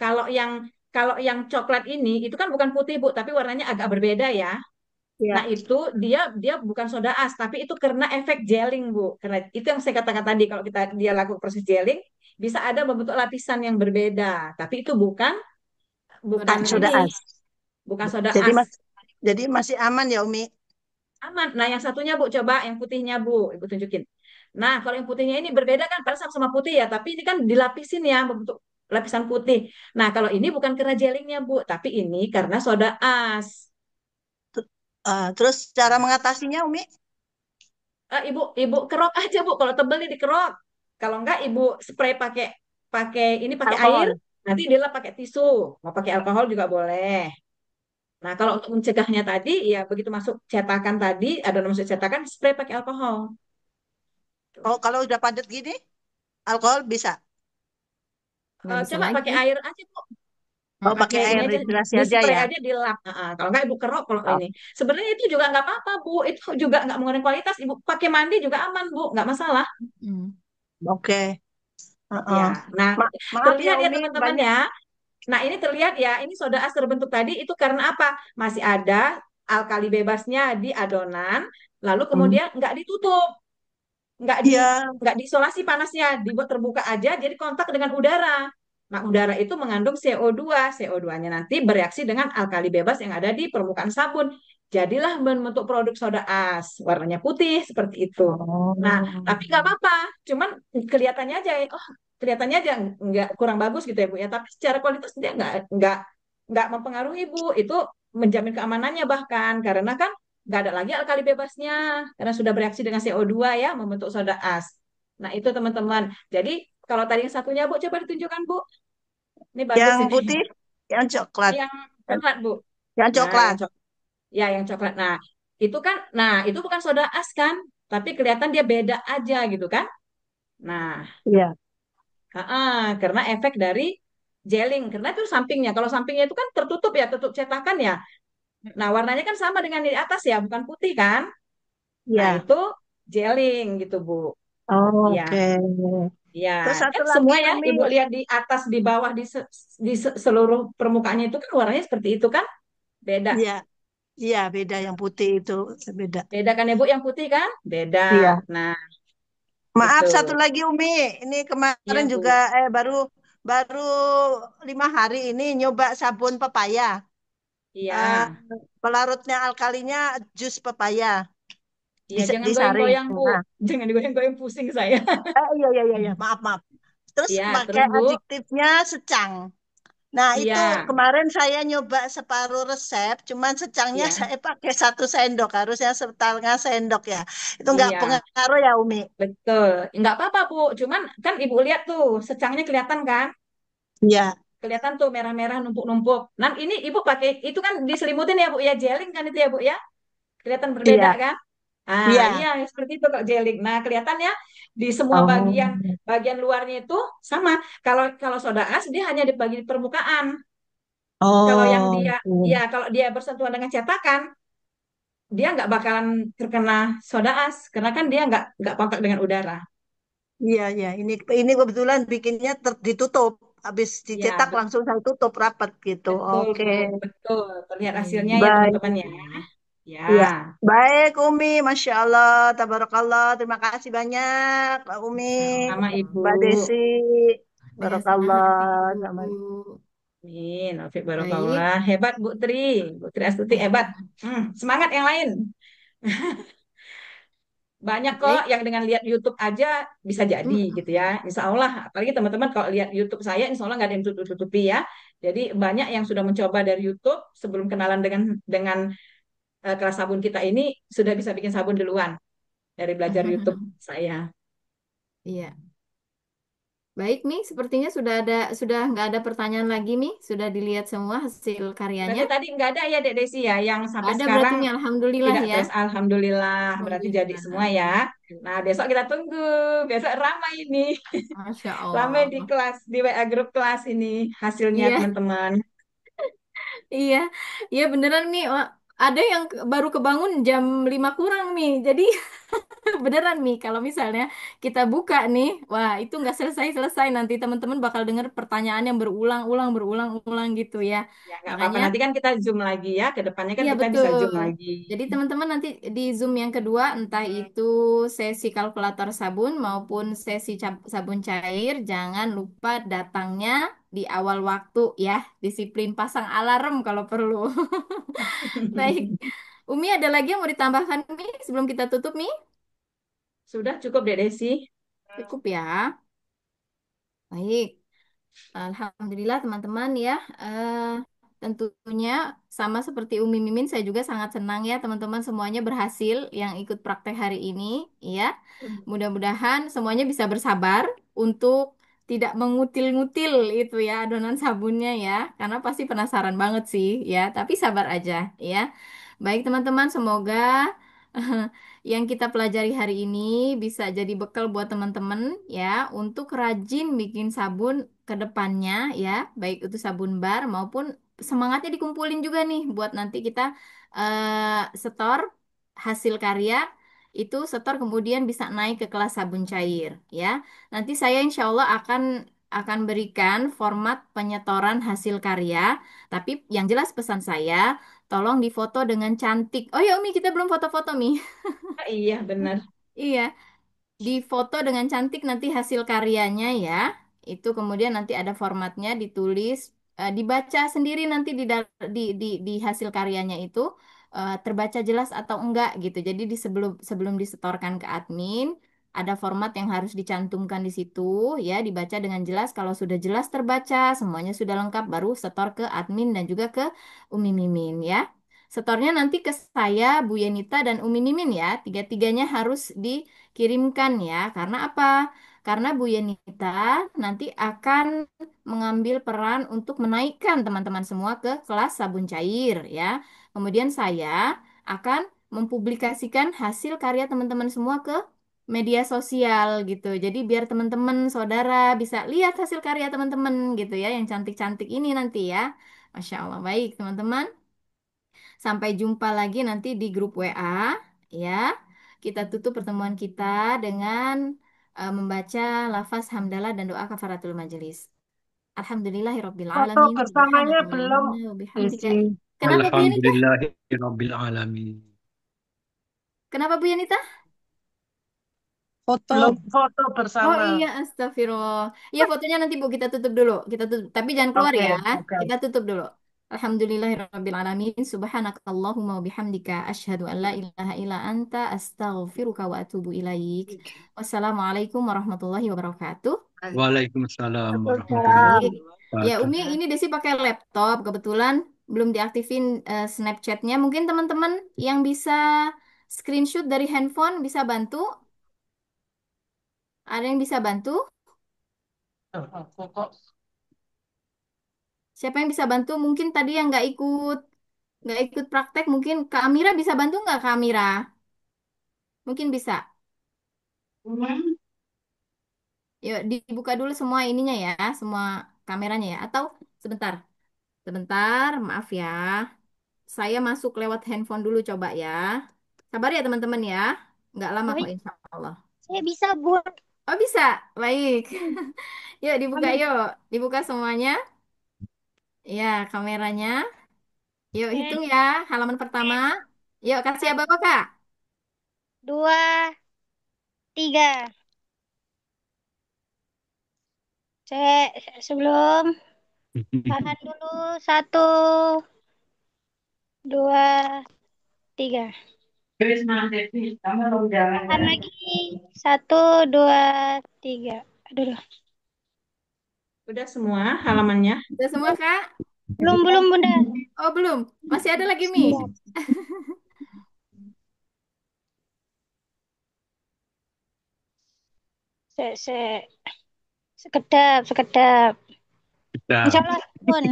kalau yang kalau yang coklat ini itu kan bukan putih Bu, tapi warnanya agak berbeda ya. Nah, Ya. itu dia dia bukan soda as, tapi itu karena efek gelling Bu. Karena itu yang saya katakan tadi kalau dia lakukan proses gelling bisa ada membentuk lapisan yang berbeda, tapi itu bukan Soda bukan es. Sudah ini, as. bukan soda Jadi as. jadi masih aman ya Umi. Aman. Nah, yang satunya Bu, coba yang putihnya Bu, Ibu tunjukin. Nah, kalau yang putihnya ini berbeda kan, padahal sama-sama putih ya, tapi ini kan dilapisin ya, membentuk lapisan putih. Nah, kalau ini bukan karena gelingnya Bu, tapi ini karena soda as. Terus cara mengatasinya Umi? Ibu kerok aja Bu, kalau tebel nih dikerok. Kalau enggak, Ibu spray pakai pakai ini pakai air, Alkohol. nanti dilap pakai tisu. Mau pakai alkohol juga boleh. Nah, kalau untuk mencegahnya tadi, ya begitu masuk cetakan tadi, ada masuk cetakan, spray pakai alkohol. Oh, kalau udah padat gini, alkohol bisa. Nggak bisa Coba lagi. pakai air aja Bu. Oh, Mm-mm. pakai Pakai ini air aja, destilasi di aja spray ya. aja dilap. Kalau nggak ibu kerok kalau Oh, ini. Sebenarnya itu juga nggak apa-apa Bu. Itu juga nggak mengurangi kualitas. Ibu pakai mandi juga aman Bu, nggak masalah. Mm. oke. Heeh. Ya. Nah, Maaf ya terlihat ya Umi, teman-teman banyak. ya. Nah, ini terlihat ya. Ini soda as terbentuk tadi itu karena apa? Masih ada alkali bebasnya di adonan. Lalu Hmm. kemudian nggak ditutup, nggak di Ya, nggak diisolasi panasnya, dibuat terbuka aja. Jadi kontak dengan udara. Nah, udara itu mengandung CO2. CO2-nya nanti bereaksi dengan alkali bebas yang ada di permukaan sabun. jadilah membentuk produk soda as, warnanya putih seperti itu. Nah, Oh. tapi nggak apa-apa, cuman kelihatannya aja, oh kelihatannya aja nggak kurang bagus gitu ya Bu ya. Tapi secara kualitas dia nggak mempengaruhi Bu. Itu menjamin keamanannya bahkan karena kan nggak ada lagi alkali bebasnya karena sudah bereaksi dengan CO2 ya membentuk soda as. Nah itu teman-teman. Jadi kalau tadi yang satunya Bu coba ditunjukkan Bu. Ini bagus Yang ini. putih, yang coklat. Yang coklat Bu. Yang Nah yang coklat. coklat. Ya, yang coklat. Nah, itu kan, nah itu bukan soda as kan, tapi kelihatan dia beda aja gitu kan. Nah, Iya. karena efek dari gelling, karena itu sampingnya. Kalau sampingnya itu kan tertutup ya, tutup cetakan ya. Nah, warnanya kan sama dengan di atas ya, bukan putih kan. Nah, Iya. itu gelling gitu, Bu. Oh, Ya, oke. ya. Terus satu Kan lagi semua ya, Umi, Ibu lihat di atas, di bawah, seluruh permukaannya itu kan warnanya seperti itu kan. Beda. iya, iya beda yang putih itu beda. Beda kan ya, Bu, yang putih kan? Beda. Iya. Nah, Maaf itu. satu lagi Umi, ini kemarin Iya, juga Bu. baru baru 5 hari ini nyoba sabun pepaya. Eh, Iya. pelarutnya alkalinya jus pepaya Iya, jangan disaring. goyang-goyang, Bu. Nah, Jangan digoyang-goyang pusing saya. iya iya iya iya, maaf maaf. Terus Iya, pakai terus Bu. adiktifnya secang. Nah, itu Iya, kemarin saya nyoba separuh resep, cuman secangnya iya, saya pakai 1 sendok, harusnya setengah sendok ya. Itu nggak iya, pengaruh ya, Umi? betul. Nggak apa-apa, Bu. Cuman kan Ibu lihat tuh, secangnya kelihatan kan? Iya, Kelihatan tuh merah-merah numpuk-numpuk. Nah, ini Ibu pakai, itu kan diselimutin ya, Bu, ya. Gelling kan itu ya, Bu, ya. Kelihatan berbeda iya, kan? Ah, iya. iya, seperti itu kok gelling. Nah, kelihatan ya di semua Oh, bagian bagian luarnya itu sama. Kalau kalau soda as dia hanya di bagian permukaan. Kalau yang oh, dia oke. ya kalau dia bersentuhan dengan cetakan, dia nggak bakalan terkena soda as karena kan dia nggak kontak dengan udara. Iya, iya. Ini kebetulan bikinnya ditutup, habis Ya, dicetak langsung saya tutup rapat gitu. betul Oke, Bu, betul. Terlihat hasilnya ya teman-teman ya. baik. Ya, Iya, baik Umi, Masya Allah, Tabarakallah. Terima kasih banyak, Pak Umi, sama-sama Ibu. Mbak Desi. Ya, senang hati Barakallah. Ibu. Sama. Amin. Taufik Baik. Barokallah. Hebat Bu Tri. Bu Tri Astuti hebat. Semangat yang lain. Banyak kok Baik. yang dengan lihat YouTube aja bisa jadi gitu ya. Mm-mm. Insya Allah, apalagi teman-teman kalau lihat YouTube saya, insya Allah nggak ada yang tutup-tutupi ya. Jadi banyak yang sudah mencoba dari YouTube sebelum kenalan dengan kelas sabun kita ini sudah bisa bikin sabun duluan dari belajar YouTube saya. Iya. Baik, Mi. Sepertinya sudah nggak ada pertanyaan lagi, Mi. Sudah dilihat semua hasil karyanya. Berarti tadi nggak ada ya Dek Desi ya yang Nggak sampai ada berarti sekarang Mi. Alhamdulillah tidak ya. tes. Alhamdulillah. Berarti jadi Alhamdulillah. semua ya. Nah besok kita tunggu. Besok ramai ini. Masya Ramai di Allah. kelas, di WA grup kelas ini hasilnya Iya, teman-teman. iya, iya beneran Mi. Wah, ada yang baru kebangun jam 5 kurang Mi. Jadi beneran Mi, kalau misalnya kita buka nih, wah itu nggak selesai-selesai. Nanti teman-teman bakal dengar pertanyaan yang berulang-ulang, berulang-ulang gitu ya. Ya nggak apa-apa. Makanya Nanti kan kita zoom lagi ya. Ke depannya kan iya kita bisa betul. zoom lagi. Jadi teman-teman nanti di Zoom yang kedua entah itu sesi kalkulator sabun maupun sesi sabun cair, jangan lupa datangnya di awal waktu ya. Disiplin pasang alarm kalau perlu. Baik. Umi ada lagi yang mau ditambahkan Mi sebelum kita tutup Mi? Sudah cukup Dek Desi. Cukup ya. Baik. Alhamdulillah teman-teman ya. Tentunya sama seperti Umi Mimin, saya juga sangat senang ya teman-teman semuanya berhasil yang ikut praktek hari ini. Ya, mudah-mudahan semuanya bisa bersabar untuk tidak mengutil-ngutil itu ya adonan sabunnya ya, karena pasti penasaran banget sih ya. Tapi sabar aja ya. Baik teman-teman, semoga yang kita pelajari hari ini bisa jadi bekal buat teman-teman ya untuk rajin bikin sabun ke depannya ya, baik itu sabun bar maupun semangatnya dikumpulin juga nih buat nanti kita setor hasil karya itu setor kemudian bisa naik ke kelas sabun cair ya. Nanti saya insya Allah akan berikan format penyetoran hasil karya, tapi yang jelas pesan saya tolong difoto dengan cantik. Oh ya Umi, kita belum foto-foto Mi. Ah, iya benar. Iya, di foto dengan cantik nanti hasil karyanya ya. Itu kemudian nanti ada formatnya ditulis, dibaca sendiri nanti di hasil karyanya itu. terbaca jelas atau enggak gitu. Jadi di sebelum sebelum disetorkan ke admin, ada format yang harus dicantumkan di situ, ya, dibaca dengan jelas. Kalau sudah jelas terbaca, semuanya sudah lengkap, baru setor ke admin dan juga ke Umi Mimin, ya. Setornya nanti ke saya, Bu Yenita, dan Umi Mimin, ya. Tiga-tiganya harus dikirimkan, ya. Karena apa? Karena Bu Yenita nanti akan mengambil peran untuk menaikkan teman-teman semua ke kelas sabun cair, ya. Kemudian saya akan mempublikasikan hasil karya teman-teman semua ke media sosial gitu. Jadi biar teman-teman saudara bisa lihat hasil karya teman-teman gitu ya, yang cantik-cantik ini nanti ya. Masya Allah, baik teman-teman. Sampai jumpa lagi nanti di grup WA ya. Kita tutup pertemuan kita dengan membaca lafaz hamdalah dan doa kafaratul majelis. Alhamdulillahirabbil Foto alamin. bersamanya belum, Subhanakallahumma wa bihamdika. Desi. Kenapa Bu Yanita? Alhamdulillahirabbil alamin. Kenapa Bu Yanita? Foto. Belum foto Oh bersama. iya, astagfirullah. Iya, fotonya nanti Bu kita tutup dulu. Kita tutup, tapi jangan keluar Oke, ya. oke. Kita tutup dulu. Alhamdulillahirabbil alamin. Subhanakallahumma wa bihamdika asyhadu an la ilaha illa anta astaghfiruka wa atubu ilaik. Wassalamualaikum warahmatullahi wabarakatuh. Waalaikumsalam warahmatullahi Baik. Waalaikumsalam. Ya, wabarakatuh. Umi, ini Desi pakai laptop. Kebetulan belum diaktifin Snapchatnya. Mungkin teman-teman yang bisa screenshot dari handphone bisa bantu? Ada yang bisa bantu? Foto. Siapa yang bisa bantu? Mungkin tadi yang nggak ikut praktek, mungkin Kak Amira bisa bantu nggak Kak Amira? Mungkin bisa. Yuk dibuka dulu semua ininya ya, semua kameranya ya. Atau sebentar, sebentar, maaf ya. Saya masuk lewat handphone dulu coba ya. Sabar ya teman-teman ya. Nggak lama kok Baik, insya Allah. saya bisa, Bun. Oh bisa, baik. Yuk dibuka yuk, dibuka semuanya. Ya kameranya. Yuk Oke. hitung ya, halaman pertama. Yuk kasih Satu, apa-apa Kak? dua, tiga. Saya sebelum tahan dulu. Satu, dua, tiga. Tahan lagi. Satu, dua, tiga. Aduh, aduh. Udah semua halamannya? Udah semua Kak? Belum, Bunda. Oh belum, masih ada lagi Mi. Sebentar. Se, sekedap, sekedap. Insya Kita. Allah, Bun.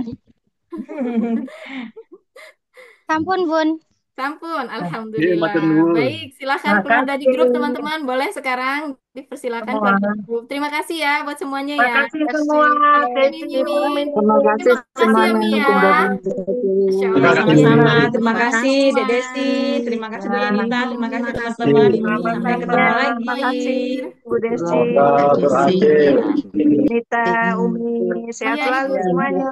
Ampun, Bun. Sampun, Iya, Alhamdulillah. matur nuwun. Baik, silahkan keluar dari Makasih grup teman-teman. Boleh sekarang dipersilakan keluar semua. dari grup. Terima kasih ya buat semuanya ya. Makasih semua, Mimi, Desi, Mimi. Umi. Terima kasih Terima kasih ya semuanya Mi yang ya. sudah Masya membantu. Allah, Terima kasih. luar Sama-sama. biasa. Terima Terima kasih kasih Dek semua. Desi. Terima kasih Bu Yanita. Terima Terima kasih kasih teman-teman. Mi. Sampai Sampai ketemu Sama-sama. ketemu Terima lagi. kasih lagi. Bu Desi, Semoga berhasil. Nita, Umi, sehat Iya, selalu Ibu. semuanya.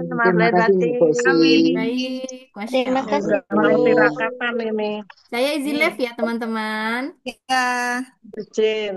Maaf Terima lahir kasih Bu batin. Desi. Amin. Baik, Masya Terima Allah. kasih, Mengerti Bu. kata Mimi. Saya izin live ya teman-teman. Ya. Izin.